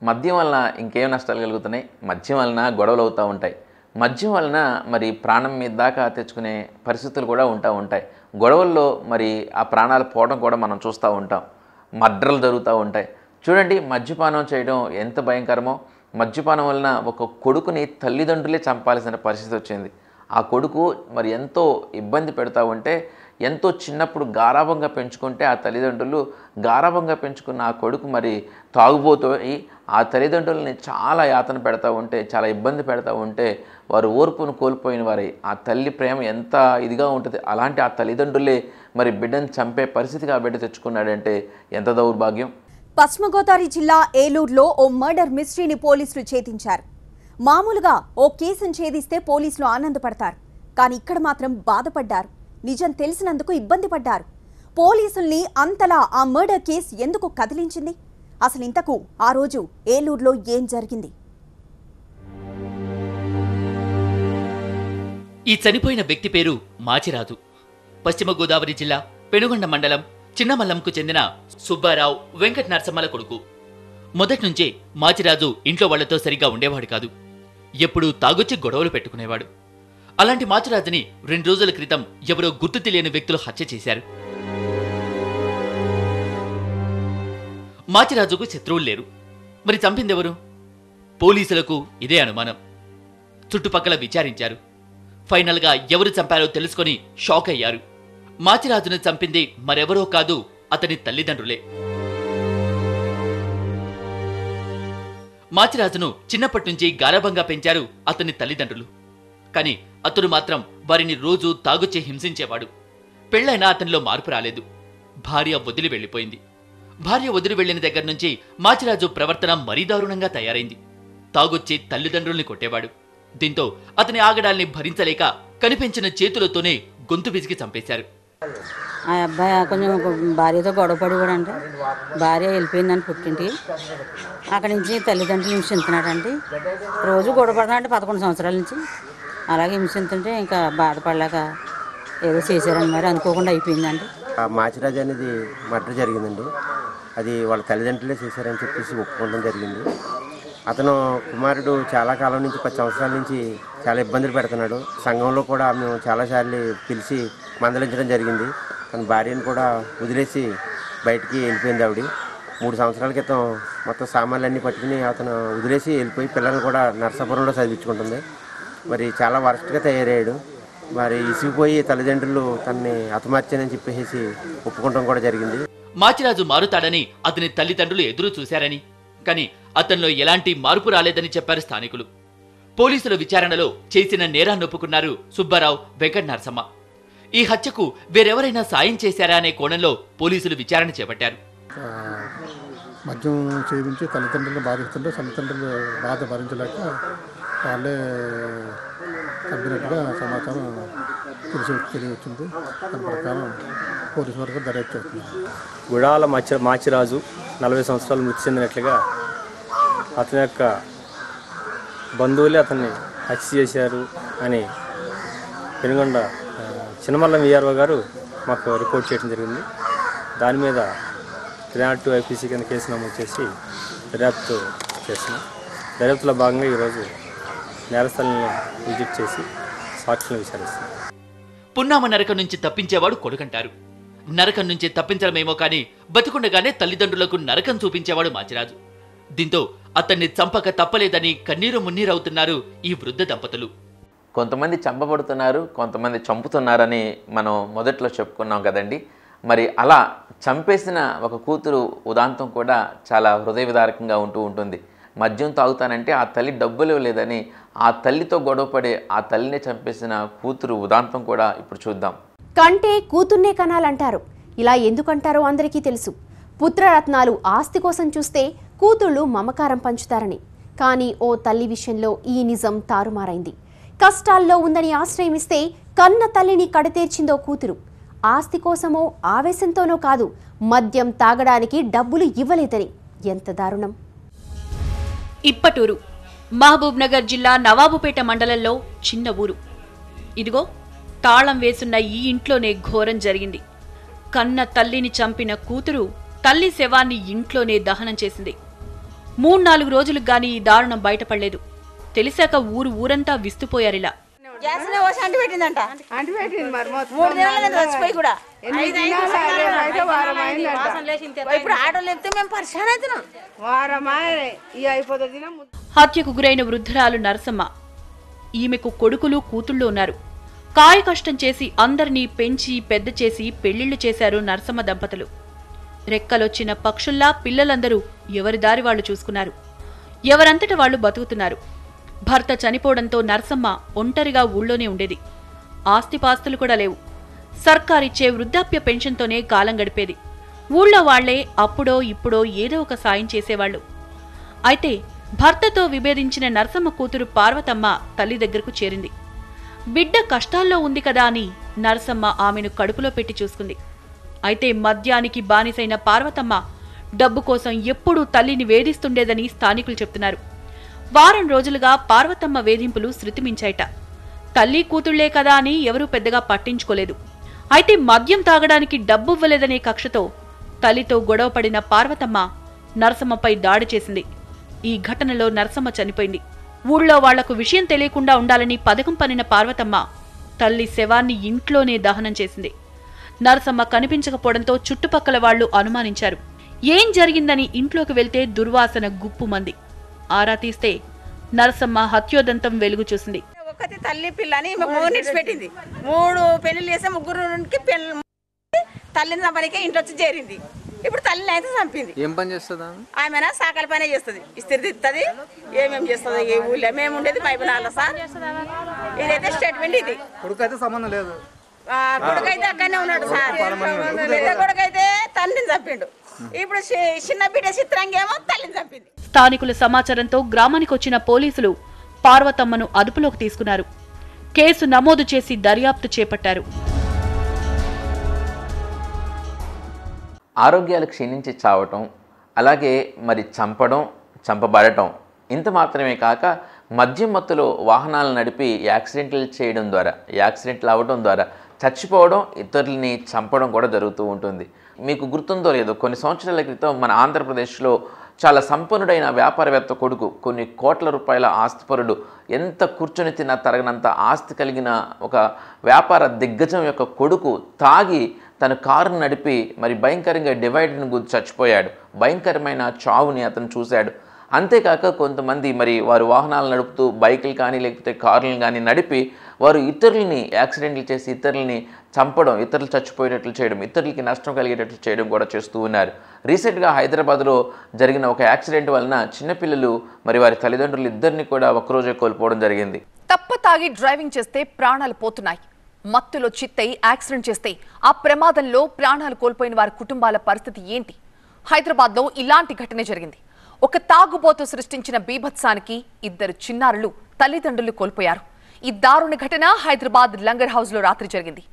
Speaker 1: మద్యం వలన ఇంకేం నష్టాలు కలుగుతున్నాయి? మద్యం వలన గొడవలు అవుతూ ఉంటాయి. మద్యం వలన మరి ప్రాణం మీద దాకా తెచ్చుకునే పరిస్థితులు కూడా ఉంటాయి. గొడవల్లో మరి ఆ ప్రాణాలు పోవడం కూడా మనం చూస్తూ ఉంటాం. మర్డర్లు జరుగుతూ ఉంటాయి. చూడండి, మద్యపానం చేయడం ఎంత భయంకరమో. మద్యపానం వలన ఒక కొడుకుని తల్లిదండ్రులే చంపాల్సిన పరిస్థితి వచ్చింది. ఆ కొడుకు మరి ఎంతో ఇబ్బంది పెడతా ఉంటే ఎంతో చిన్నప్పుడు గారాబంగా పెంచుకుంటే ఆ తల్లిదండ్రులు గారాబంగా పెంచుకున్న ఆ కొడుకు మరి తాగుబోతోయి ఆ తల్లిదండ్రులని చాలా యాతన పెడతా ఉంటే, చాలా ఇబ్బంది పెడతా ఉంటే వారు ఓర్పును కోల్పోయిన వారి ఆ తల్లి ప్రేమ ఎంత ఇదిగా ఉంటుంది. అలాంటి ఆ తల్లిదండ్రులే మరి బిడ్డను చంపే పరిస్థితికి ఆ బిడ్డ తెచ్చుకున్నాడంటే ఎంత దౌర్భాగ్యం.
Speaker 7: పశ్చిమ గోదావరి జిల్లా ఏలూరులో ఓ మర్డర్ మిస్టరీని పోలీసులు ఛేదించారు. మామూలుగా ఓ కేసును ఛేదిస్తే పోలీసులు ఆనందపడతారు, కానీ ఇక్కడ మాత్రం బాధపడ్డారు. నిజం తెలిసినందుకు ఇబ్బంది పడ్డారు. పోలీసుల్ని అంతలా ఆ మర్డర్ కేసు ఎందుకు కదిలించింది? అసలు ఇంతకు ఆ రోజు ఏలూరులో ఏం జరిగింది?
Speaker 8: ఈ చనిపోయిన వ్యక్తి పేరు మాచిరాజు. పశ్చిమ గోదావరి జిల్లా పెనుగొండ మండలం చిన్నమల్లంకు చెందిన సుబ్బారావు వెంకట నరసమ్మల కొడుకు. మొదట్నుంచే మాచిరాజు ఇంట్లో వాళ్లతో సరిగా ఉండేవాడు కాదు. ఎప్పుడూ తాగొచ్చి గొడవలు పెట్టుకునేవాడు. అలాంటి మాచిరాజుని 2 రోజుల క్రితం ఎవరో గుర్తు తెలియని వ్యక్తులు హత్య చేశారు. మాచిరాజుకు శత్రువులు లేరు. మరి చంపిందెవరు? పోలీసులకు ఇదే అనుమానం. చుట్టుపక్కల విచారించారు. ఫైనల్గా ఎవరు చంపారో తెలుసుకొని షాక్ అయ్యారు. మాచిరాజును చంపింది మరెవరో కాదు, అతని తల్లిదండ్రులే. మాచిరాజును చిన్నప్పటినుంచి గారాబంగా పెంచారు అతని తల్లిదండ్రులు. కాని అతను మాత్రం వారిని రోజూ తాగుచ్చి హింసించేవాడు. పెళ్లైనా అతనిలో మార్పు రాలేదు. భార్య వదిలి వెళ్లిపోయింది. భార్య వదిలి వెళ్లిన దగ్గర నుంచి మాచిరాజు ప్రవర్తన మరీ దారుణంగా తయారైంది. తాగొచ్చి తల్లిదండ్రుల్ని కొట్టేవాడు. దీంతో అతని ఆగడాల్ని భరించలేక కనిపించిన చేతులతోనే గొంతు విసిగి చంపేశారు.
Speaker 9: ఆ అబ్బాయి కొంచెం భార్యతో గొడవ పడేవాడంటే, భార్య వెళ్ళిపోయిందని పుట్టింటి. అక్కడి నుంచి తల్లిదండ్రులు హింసిస్తున్నాడంటే, రోజు గొడవ పడుతున్నాడంటే 11 సంవత్సరాల నుంచి అలాగే హింసిస్తుంటే ఇంకా బాధపడలేక ఏదో చేశారని మరి అనుకోకుండా అయిపోయిందండి.
Speaker 10: మాచిరాజు అనేది మర్డర్ జరిగిందండి. అది వాళ్ళ తల్లిదండ్రులే చేశారని చెప్పేసి ఒప్పుకోవడం జరిగింది. అతను కుమారుడు చాలా కాలం నుంచి 10 సంవత్సరాల నుంచి చాలా ఇబ్బందులు పెడుతున్నాడు. సంఘంలో కూడా మేము చాలాసార్లు పిలిచి మందలించడం జరిగింది. తన భార్యను కూడా వదిలేసి బయటికి వెళ్ళిపోయింది ఆవిడ. 3 సంవత్సరాల క్రితం మొత్తం సామాన్లన్నీ పట్టుకుని అతను వదిలేసి వెళ్ళిపోయి పిల్లల్ని కూడా నర్సాపురంలో చదివించుకుంటుంది. మరి చాలా వరస్ట్గా తయారయ్యాడు. మరి ఇసిగిపోయి తల్లిదండ్రులు తనని హతమార్చానని చెప్పేసి ఒప్పుకోవడం కూడా జరిగింది.
Speaker 8: మాచిరాజు మారుతాడని అతని తల్లిదండ్రులు ఎదురు చూశారని, కానీ అతనిలో ఎలాంటి మార్పు రాలేదని చెప్పారు స్థానికులు. పోలీసుల విచారణలో చేసిన నేరాన్ని ఒప్పుకున్నారు సుబ్బారావు వెంకట నరసమ్మ. ఈ హత్యకు వేరెవరైనా సాయం చేశారా అనే కోణంలో పోలీసులు విచారణ చేపట్టారు.
Speaker 11: మద్యం సేవించి తల్లిదండ్రులు బాధిస్తుంటే తల్లిదండ్రులు బాధ భరించలేక వాళ్ళే చంపినట్టుగా సమాచారం తెలియవచ్చింది. దాని ప్రకారం పోలీసు వరకు దర్యాప్తు చేస్తున్నారు.
Speaker 12: గుడాల మాచిరాజు 40 సంవత్సరాలు మృతి చెందినట్లుగా అతని యొక్క బంధువులే అతన్ని హత్య చేశారు అని పెనుగొండ చిన్నమల్లం విఆర్ఓ గారు మాకు రిపోర్ట్ చేయడం జరిగింది. దాని మీద 302 ఐపీసీ కింద కేసు నమోదు చేసి దర్యాప్తు చేస్తున్నాం. దర్యాప్తులో భాగంగా ఈరోజు నేరస్థలాన్ని విజిట్ చేసి సాక్షులను విచారిస్తున్నాం.
Speaker 8: పున్నామ నరకం నుంచి తప్పించేవాడు కొడుకంటారు. నరకం నుంచి తప్పించడమేమో కానీ బతికుండగానే తల్లిదండ్రులకు నరకం చూపించేవాడు మాచిరాజు. దీంతో అతన్ని చంపక తప్పలేదని కన్నీరు మున్నీరవుతున్నారు ఈ వృద్ధ దంపతులు.
Speaker 1: కొంతమంది చంపబడుతున్నారు, కొంతమంది చంపుతున్నారని మనం మొదట్లో చెప్పుకున్నాం కదండి. మరి అలా చంపేసిన ఒక కూతురు ఉదాంతం కూడా చాలా హృదయ విదారకంగా ఉంటుంది. మద్యం తాగుతానంటే ఆ తల్లి డబ్బులు ఇవ్వలేదని ఆ తల్లితో గొడవపడే ఆ తల్లిని చంపేసిన కూతురు ఉదాంతం కూడా ఇప్పుడు చూద్దాం.
Speaker 13: కంటే కూతుర్నే కనాలంటారు. ఇలా ఎందుకంటారో అందరికీ తెలుసు. పుత్రరత్నాలు ఆస్తి కోసం చూస్తే కూతుళ్ళు మమకారం పంచుతారని. కానీ ఓ తల్లి విషయంలో ఈ నిజం తారుమారైంది. కష్టాల్లో ఉందని ఆశ్రయమిస్తే కన్న తల్లిని కడతేర్చిందో కూతురు. ఆస్తి కోసమో ఆవేశంతోనో కాదు, మద్యం తాగడానికి డబ్బులు ఇవ్వలేదని. ఎంత దారుణం!
Speaker 14: ఇప్పటూరు మహబూబ్ నగర్ జిల్లా నవాబుపేట మండలంలో చిన్న ఊరు. ఇదిగో తాళం వేసున్న ఈ ఇంట్లోనే ఘోరం జరిగింది. కన్న తల్లిని చంపిన కూతురు తల్లి శవాన్ని ఇంట్లోనే దహనం చేసింది. 3-4 రోజులకు గాని ఈ దారుణం బయటపడలేదు. తెలిసాక ఊరంతా విస్తుపోయారిలా. హత్యకు గురైన వృద్ధురాలు నరసమ్మ. ఈమెకు కొడుకులు కూతుళ్ళు ఉన్నారు. కాయ కష్టం చేసి అందరినీ పెంచి పెద్ద చేసి పెళ్లిళ్లు చేశారు నరసమ్మ దంపతులు. రెక్కలొచ్చిన పక్షుల్లా పిల్లలందరూ ఎవరి దారి వాళ్లు చూసుకున్నారు. ఎవరంతట వాళ్లు బతుకుతున్నారు. భర్త చనిపోవడంతో నరసమ్మ ఒంటరిగా ఊళ్ళోనే ఉండేది. ఆస్తిపాస్తులు కూడా లేవు. సర్కారిచ్చే వృద్ధాప్య పెన్షన్తోనే కాలం గడిపేది. ఊళ్ళో వాళ్లే అప్పుడో ఇప్పుడో ఏదో ఒక సాయం చేసేవాళ్లు. అయితే భర్తతో విభేదించిన నరసమ్మ కూతురు పార్వతమ్మ తల్లి దగ్గరకు చేరింది. బిడ్డ కష్టాల్లో ఉంది కదా అని నరసమ్మ ఆమెను కడుపులో పెట్టి చూసుకుంది. అయితే మద్యానికి బానిసైన పార్వతమ్మ డబ్బు కోసం ఎప్పుడూ తల్లిని వేధిస్తుండేదని స్థానికులు చెప్తున్నారు. వారం రోజులుగా పార్వతమ్మ వేధింపులు శృతిమించాయట. తల్లి కూతుళ్లే కదా అని ఎవరూ పెద్దగా పట్టించుకోలేదు. అయితే మద్యం తాగడానికి డబ్బువ్వలేదనే కక్షతో తల్లితో గొడవపడిన పార్వతమ్మ నరసమ్మపై దాడి చేసింది. ఈ ఘటనలో నరసమ్మ చనిపోయింది. ఊళ్ళో వాళ్లకు విషయం తెలియకుండా ఉండాలని పథకం పనిన పార్వతమ్మ తల్లి శవాన్ని ఇంట్లోనే దహనం చేసింది. నరసమ్మ కనిపించకపోవడంతో చుట్టుపక్కల వాళ్లు అనుమానించారు. ఏం జరిగిందని ఇంట్లోకి వెళ్తే దుర్వాసన గుప్పుమంది. ఆరా తీస్తే నరసమ్మ హత్యోదంతం వెలుగు చూసింది.
Speaker 15: ఒక్కటి తల్లి పిల్లని 3 పెట్టింది. 3 పెళ్లిళ్ళు చేస్తే 3 తల్లిని చంపడానికి ఇంట్లో వచ్చి చేరింది. ఇప్పుడు తల్లిని అయితే చంపింది. ఏం పని చేస్తుంది ఆమె? సాకలి పనే చేస్తుంది. ఇస్త్రీ తిస్తుంది. ఏమేమి చేస్తుంది? ఏ ఊళ్ళో మేము ఉండేది మైబులాలో సార్. ఇదైతే స్టేట్మెంట్. ఇది
Speaker 16: కొడుకైతే సంబంధం లేదు.
Speaker 15: కొడుకైతే అక్కడనే ఉన్నాడు సార్. కొడుకైతే తల్లిని చంపిండు. ఇప్పుడు చిన్న బిడ్డ చిత్రంగేమో తల్లిని చంపింది.
Speaker 14: స్థానికుల సమాచారంతో గ్రామానికి వచ్చిన పోలీసులు పార్వతమ్మను అదుపులోకి తీసుకున్నారు. కేసు నమోదు చేసి దర్యాప్తు చేపట్టారు.
Speaker 1: ఆరోగ్యాలు క్షీణించి చావటం, అలాగే మరి చంపడం, చంపబడటం ఇంత మాత్రమే కాక మద్యం మత్తులో వాహనాలు నడిపి యాక్సిడెంట్లు చేయడం ద్వారా, యాక్సిడెంట్లు అవ్వడం ద్వారా చచ్చిపోవడం, ఇతరులని చంపడం కూడా జరుగుతూ ఉంటుంది. మీకు గుర్తుందో లేదో, కొన్ని సంవత్సరాల క్రితం మన ఆంధ్రప్రదేశ్లో చాలా సంపన్నుడైన వ్యాపారవేత్త కొడుకు, కొన్ని కోట్ల రూపాయల ఆస్తిపరుడు, ఎంత కూర్చొని తిన్నా తరగనంత ఆస్తి కలిగిన ఒక వ్యాపార దిగ్గజం యొక్క కొడుకు తాగి తన కారును నడిపి మరి భయంకరంగా డివైడర్ని గుద్ది చచ్చిపోయాడు. భయంకరమైన చావుని అతను చూశాడు. అంతేకాక కొంతమంది మరి వారు వాహనాలు నడుపుతూ బైకులు కానీ లేకపోతే కార్లను కానీ నడిపి వారు ఇతరులని యాక్సిడెంట్లు చేసి ఇతరులని చంపడం, ఇతరులు చచ్చిపోయేటట్లు చేయడం, ఇతరులకి నష్టం కలిగేటట్లు చేయడం కూడా చేస్తూ ఉన్నారు. రీసెంట్గా హైదరాబాద్లో జరిగిన ఒక యాక్సిడెంట్ వలన చిన్నపిల్లలు మరి వారి తల్లిదండ్రులు ఇద్దరిని కూడా ఒక్కరోజే కోల్పోవడం జరిగింది.
Speaker 17: తప్ప తాగి డ్రైవింగ్ చేస్తే ప్రాణాలు పోతున్నాయి. మత్తులో చిత్తై యాక్సిడెంట్ చేస్తే ఆ ప్రమాదంలో ప్రాణాలు కోల్పోయిన వారి కుటుంబాల పరిస్థితి ఏంటి? హైదరాబాద్లో ఇలాంటి ఘటన జరిగింది. ఒక తాగుబోతు సృష్టించిన బీభత్సానికి 2 చిన్నారులు తల్లిదండ్రులు కోల్పోయారు. ఈ దారుణ ఘటన హైదరాబాద్ లంగర్ హౌస్ లో రాత్రి జరిగింది.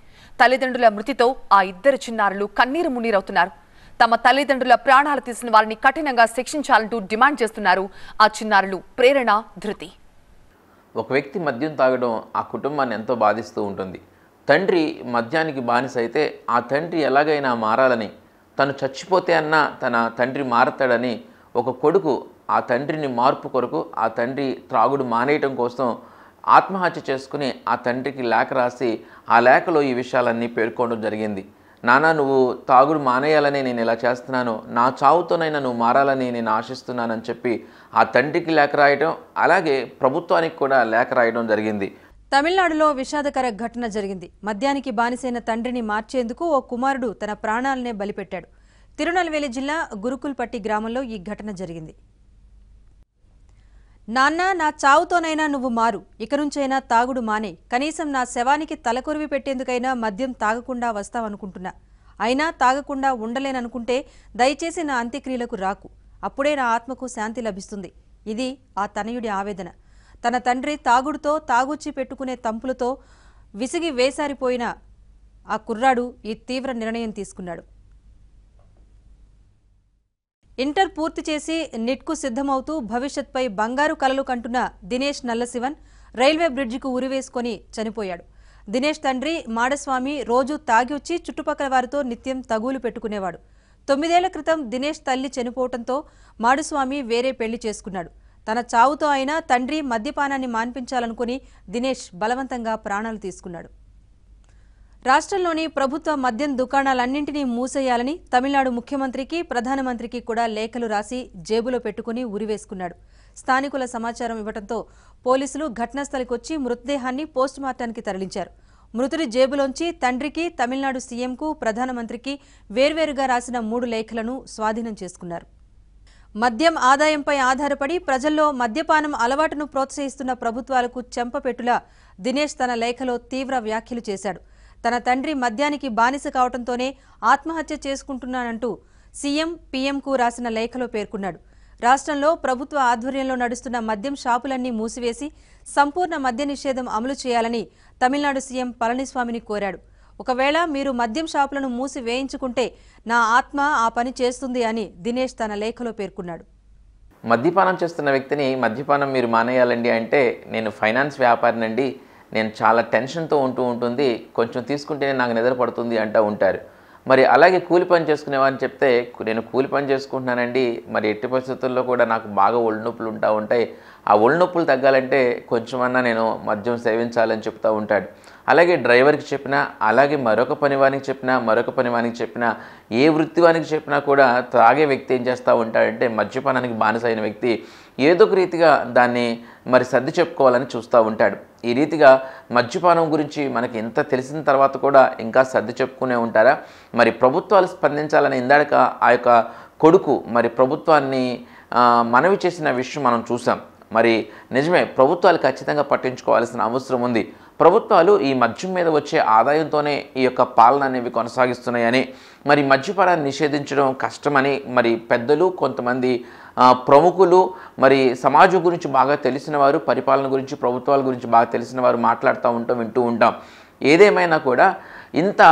Speaker 17: తల్లిదండ్రుల మృతితో ఆ 2 చిన్నారులు కన్నీరు మున్నీరవుతున్నారు. తమ తల్లిదండ్రుల ప్రాణాలు తీసిన వారిని కఠినంగా శిక్షించాలంటూ డిమాండ్ చేస్తున్నారు ఆ చిన్నారులు ప్రేరణ, ధృతి.
Speaker 1: ఒక వ్యక్తి మద్యం తాగడం ఆ కుటుంబాన్ని ఎంతో బాధిస్తూ ఉంటుంది. తండ్రి మద్యానికి బానిస అయితే ఆ తండ్రి ఎలాగైనా మారాలని, తను చచ్చిపోతే అన్నా తన తండ్రి మారతాడని ఒక కొడుకు ఆ తండ్రిని మార్పు కొరకు, ఆ తండ్రి త్రాగుడు మానేయటం కోసం ఆత్మహత్య చేసుకుని ఆ తండ్రికి లేఖ రాసి ఆ లేఖలో ఈ విషయాలన్నీ పేర్కొనడం జరిగింది. నాన్న, నువ్వు తాగుడు మానేయాలని నేను ఇలా చేస్తున్నాను, నా చావుతోనైనా నువ్వు మారాలని నేను ఆశిస్తున్నానని చెప్పి ఆ తండ్రికి లేఖ రాయడం, అలాగే ప్రభుత్వానికి కూడా లేఖ రాయడం జరిగింది.
Speaker 18: తమిళనాడులో విషాదకర ఘటన జరిగింది. మద్యానికి బానిసైన తండ్రిని మార్చేందుకు ఓ కుమారుడు తన ప్రాణాలనే బలిపెట్టాడు. తిరునల్వేలి జిల్లా గురుకుల్పట్టి గ్రామంలో ఈ ఘటన జరిగింది. నాన్న, నా చావుతోనైనా నువ్వు మారు, ఇక నుంచైనా తాగుడు మానే, కనీసం నా శవానికి తలకొరివి పెట్టేందుకైనా మద్యం తాగకుండా వస్తావనుకుంటున్నా, అయినా తాగకుండా ఉండలేననుకుంటే దయచేసి నా అంత్యక్రియలకు రాకు, అప్పుడే నా ఆత్మకు శాంతి లభిస్తుంది. ఇది ఆ తనయుడి ఆవేదన. తన తండ్రి తాగుడుతో, తాగుచ్చి పెట్టుకునే తంపులతో విసిగి వేసారిపోయిన ఆ కుర్రాడు ఈ తీవ్ర నిర్ణయం తీసుకున్నాడు. ఇంటర్ పూర్తి చేసి నిట్కు సిద్ధమవుతూ భవిష్యత్పై బంగారు కలలు కంటున్న దినేష్ నల్లశివన్ రైల్వే బ్రిడ్జికు ఉరివేసుకొని చనిపోయాడు. దినేష్ తండ్రి మాడస్వామి రోజు తాగి వచ్చి చుట్టుపక్కల వారితో నిత్యం తగులు పెట్టుకునేవాడు. 9 ఏళ్ల క్రితం దినేష్ తల్లి చనిపోవడంతో మాడస్వామి వేరే పెళ్లి చేసుకున్నాడు. తన చావుతో అయినా తండ్రి మద్యపానాన్ని మాన్పించాలనుకుని దినేష్ బలవంతంగా ప్రాణాలు తీసుకున్నాడు. రాష్ట్రంలోని ప్రభుత్వ మద్యం దుకాణాలన్నింటినీ మూసేయాలని తమిళనాడు ముఖ్యమంత్రికి, ప్రధానమంత్రికి కూడా లేఖలు రాసి జేబులో పెట్టుకుని ఉరివేసుకున్నాడు. స్థానికుల సమాచారం ఇవ్వడంతో పోలీసులు ఘటనాస్థలికి వచ్చి మృతదేహాన్ని పోస్టుమార్టానికి తరలించారు. మృతుడి జేబులోంచి తండ్రికి, తమిళనాడు సీఎంకు, ప్రధానమంత్రికి వేర్వేరుగా రాసిన 3 లేఖలను స్వాధీనం చేసుకున్నారు. మద్యం ఆదాయంపై ఆధారపడి ప్రజల్లో మద్యపానం అలవాటును ప్రోత్సహిస్తున్న ప్రభుత్వాలకు చెంపపెట్టులా దినేష్ తన లేఖలో తీవ్ర వ్యాఖ్యలు చేశాడు. తన తండ్రి మద్యానికి బానిస కావడంతోనే ఆత్మహత్య చేసుకుంటున్నానంటూ సీఎం, పీఎంకు రాసిన లేఖలో పేర్కొన్నాడు. రాష్ట్రంలో ప్రభుత్వ ఆధ్వర్యంలో నడుస్తున్న మద్యం షాపులన్నీ మూసివేసి సంపూర్ణ మద్య నిషేధం అమలు చేయాలని తమిళనాడు సీఎం పళనిస్వామిని కోరాడు. ఒకవేళ మీరు మద్యం షాపులను మూసి వేయించుకుంటే నా ఆత్మ ఆ పని చేస్తుంది అని దినేష్ తన లేఖలో పేర్కొన్నాడు.
Speaker 1: మద్యపానం చేస్తున్న వ్యక్తిని మద్యపానం మీరు మానేయాలండి అంటే, నేను ఫైనాన్స్ వ్యాపారినండి, నేను చాలా టెన్షన్తో ఉంటుంది, కొంచెం తీసుకుంటేనే నాకు నిద్ర పడుతుంది అంటూ ఉంటారు. మరి అలాగే కూలి పని చేసుకునేవారని చెప్తే, నేను కూలి పని చేసుకుంటున్నానండి, మరి ఎట్టి పరిస్థితుల్లో కూడా నాకు బాగా ఒళ్ళు నొప్పులు ఉంటాయి, ఆ ఒళ్ళు నొప్పులు తగ్గాలంటే కొంచెమన్నా నేను మద్యం సేవించాలని చెప్తూ ఉంటాడు. అలాగే డ్రైవర్కి చెప్పినా, అలాగే మరొక పనివానికి చెప్పినా ఏ వృత్తివానికి చెప్పినా కూడా త్రాగే వ్యక్తి ఏం చేస్తూ ఉంటాడంటే, మద్యపానానికి బానిసైన వ్యక్తి ఏదో ఒక రీతిగా దాన్ని మరి సర్ది చెప్పుకోవాలని చూస్తూ ఉంటాడు. ఈ రీతిగా మద్యపానం గురించి మనకి ఎంత తెలిసిన తర్వాత కూడా ఇంకా సర్ది చెప్పుకునే ఉంటారా? మరి ప్రభుత్వాలు స్పందించాలని ఇందాక ఆ యొక్క కొడుకు మరి ప్రభుత్వాన్ని మనవి చేసిన విషయం మనం చూసాం. మరి నిజమే, ప్రభుత్వాలు ఖచ్చితంగా పట్టించుకోవాల్సిన అవసరం ఉంది. ప్రభుత్వాలు ఈ మద్యం మీద వచ్చే ఆదాయంతోనే ఈ యొక్క పాలన అనేవి కొనసాగిస్తున్నాయని, మరి మద్యపానాన్ని నిషేధించడం కష్టమని మరి పెద్దలు, కొంతమంది ప్రముఖులు, మరి సమాజం గురించి బాగా తెలిసిన వారు, పరిపాలన గురించి, ప్రభుత్వాల గురించి బాగా తెలిసిన వారు మాట్లాడుతూ వింటూ ఉంటాం. ఏదేమైనా కూడా ఇంత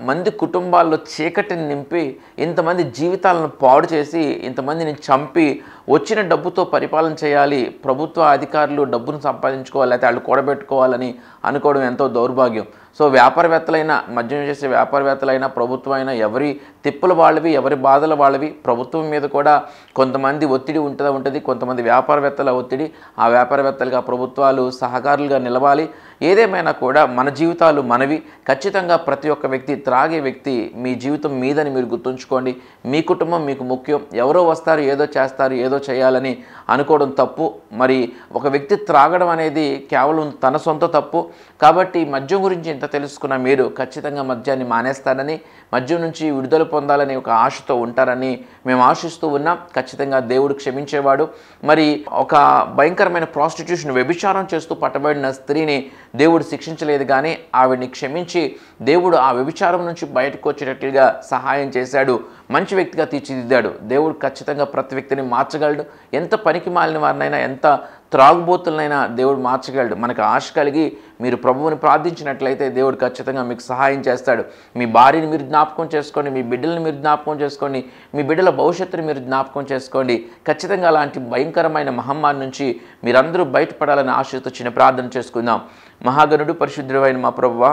Speaker 1: మంది కుటుంబాల్లో చీకటిని నింపి, ఇంతమంది జీవితాలను పాడు చేసి, ఇంతమందిని చంపి వచ్చిన డబ్బుతో పరిపాలన చేయాలి, ప్రభుత్వ అధికారులు డబ్బును సంపాదించుకోవాలి, లేకపోతే వాళ్ళు కూడబెట్టుకోవాలని అనుకోవడం ఎంతో దౌర్భాగ్యం. సో వ్యాపారవేత్తలైనా, మద్యం చేసే వ్యాపారవేత్తలైనా, ప్రభుత్వం అయినా ఎవరి తిప్పులు వాళ్ళవి, ఎవరి బాధలు వాళ్ళవి. ప్రభుత్వం మీద కూడా కొంతమంది ఒత్తిడి ఉంటుంది, కొంతమంది వ్యాపారవేత్తల ఒత్తిడి. ఆ వ్యాపారవేత్తలుగా ప్రభుత్వాలు సహకారులుగా నిలవాలి. ఏదేమైనా కూడా మన జీవితాలు మనవి. ఖచ్చితంగా ప్రతి ఒక్క వ్యక్తి, త్రాగే వ్యక్తి మీ జీవితం మీదని మీరు గుర్తుంచుకోండి. మీ కుటుంబం మీకు ముఖ్యం. ఎవరో వస్తారు, ఏదో చేస్తారు, ఏదో చేయాలని అనుకోవడం తప్పు. మరి ఒక వ్యక్తి త్రాగడం అనేది కేవలం తన సొంత తప్పు. కాబట్టి మద్యం గురించి ఇంత తెలుసుకున్న మీరు ఖచ్చితంగా మద్యాన్ని మానేస్తారని, మద్యం నుంచి విడుదల పొందాలని ఒక ఆశతో ఉంటారని మేము ఆశిస్తూ ఉన్నాం. ఖచ్చితంగా దేవుడు క్షమించేవాడు. మరి ఒక భయంకరమైన ప్రాస్టిట్యూషన్, వ్యభిచారం చేస్తూ పట్టబడిన స్త్రీని దేవుడు శిక్షించలేదు, కానీ ఆవిడ్ని క్షమించి దేవుడు ఆ వ్యభిచారం నుంచి బయటకు వచ్చేటట్లుగా సహాయం చేశాడు, మంచి వ్యక్తిగా తీర్చిదిద్దాడు. దేవుడు ఖచ్చితంగా ప్రతి వ్యక్తిని మార్చగలడు. ఎంత పనికి మాలిన వారినైనా, ఎంత త్రాగుబోతులనైనా దేవుడు మార్చగలడు. మనకు ఆశ కలిగి మీరు ప్రభువుని ప్రార్థించినట్లయితే దేవుడు ఖచ్చితంగా మీకు సహాయం చేస్తాడు. మీ భార్యని మీరు జ్ఞాపకం చేసుకోండి, మీ బిడ్డలను మీరు జ్ఞాపకం చేసుకోండి, మీ బిడ్డల భవిష్యత్తుని మీరు జ్ఞాపకం చేసుకోండి. ఖచ్చితంగా అలాంటి భయంకరమైన మహమ్మారి నుంచి మీరందరూ బయటపడాలని ఆశతో చిన్న ప్రార్థన చేసుకుందాం. మహాగణుడు, పరిశుద్ధుడైన మా ప్రభువా,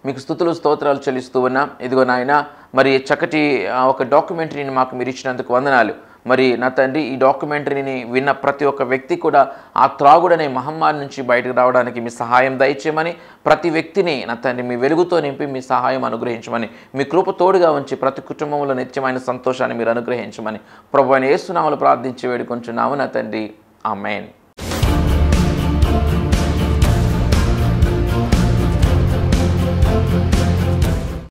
Speaker 1: మీకు స్తుతులు స్తోత్రాలు చెల్లిస్తూ ఉన్నాం. ఇదిగో నాయన, మరి చక్కటి ఒక డాక్యుమెంటరీని మాకు మీరు ఇచ్చినందుకు వందనాలు. మరి నా తండ్రి, ఈ డాక్యుమెంటరీని విన్న ప్రతి ఒక్క వ్యక్తి కూడా ఆ త్రాగుడనే మహమ్మారి నుంచి బయటకు రావడానికి మీ సహాయం దయచేయమని, ప్రతి వ్యక్తిని నా తండ్రి మీ వెలుగుతో నింపి మీ సహాయం అనుగ్రహించమని, మీ కృప తోడుగా ఉంచి ప్రతి కుటుంబంలో నిత్యమైన సంతోషాన్ని మీరు అనుగ్రహించమని ప్రభువైన యేసు నామములో ప్రార్థించి వేడుకొంచున్నాము నా తండ్రి. ఆమేన్.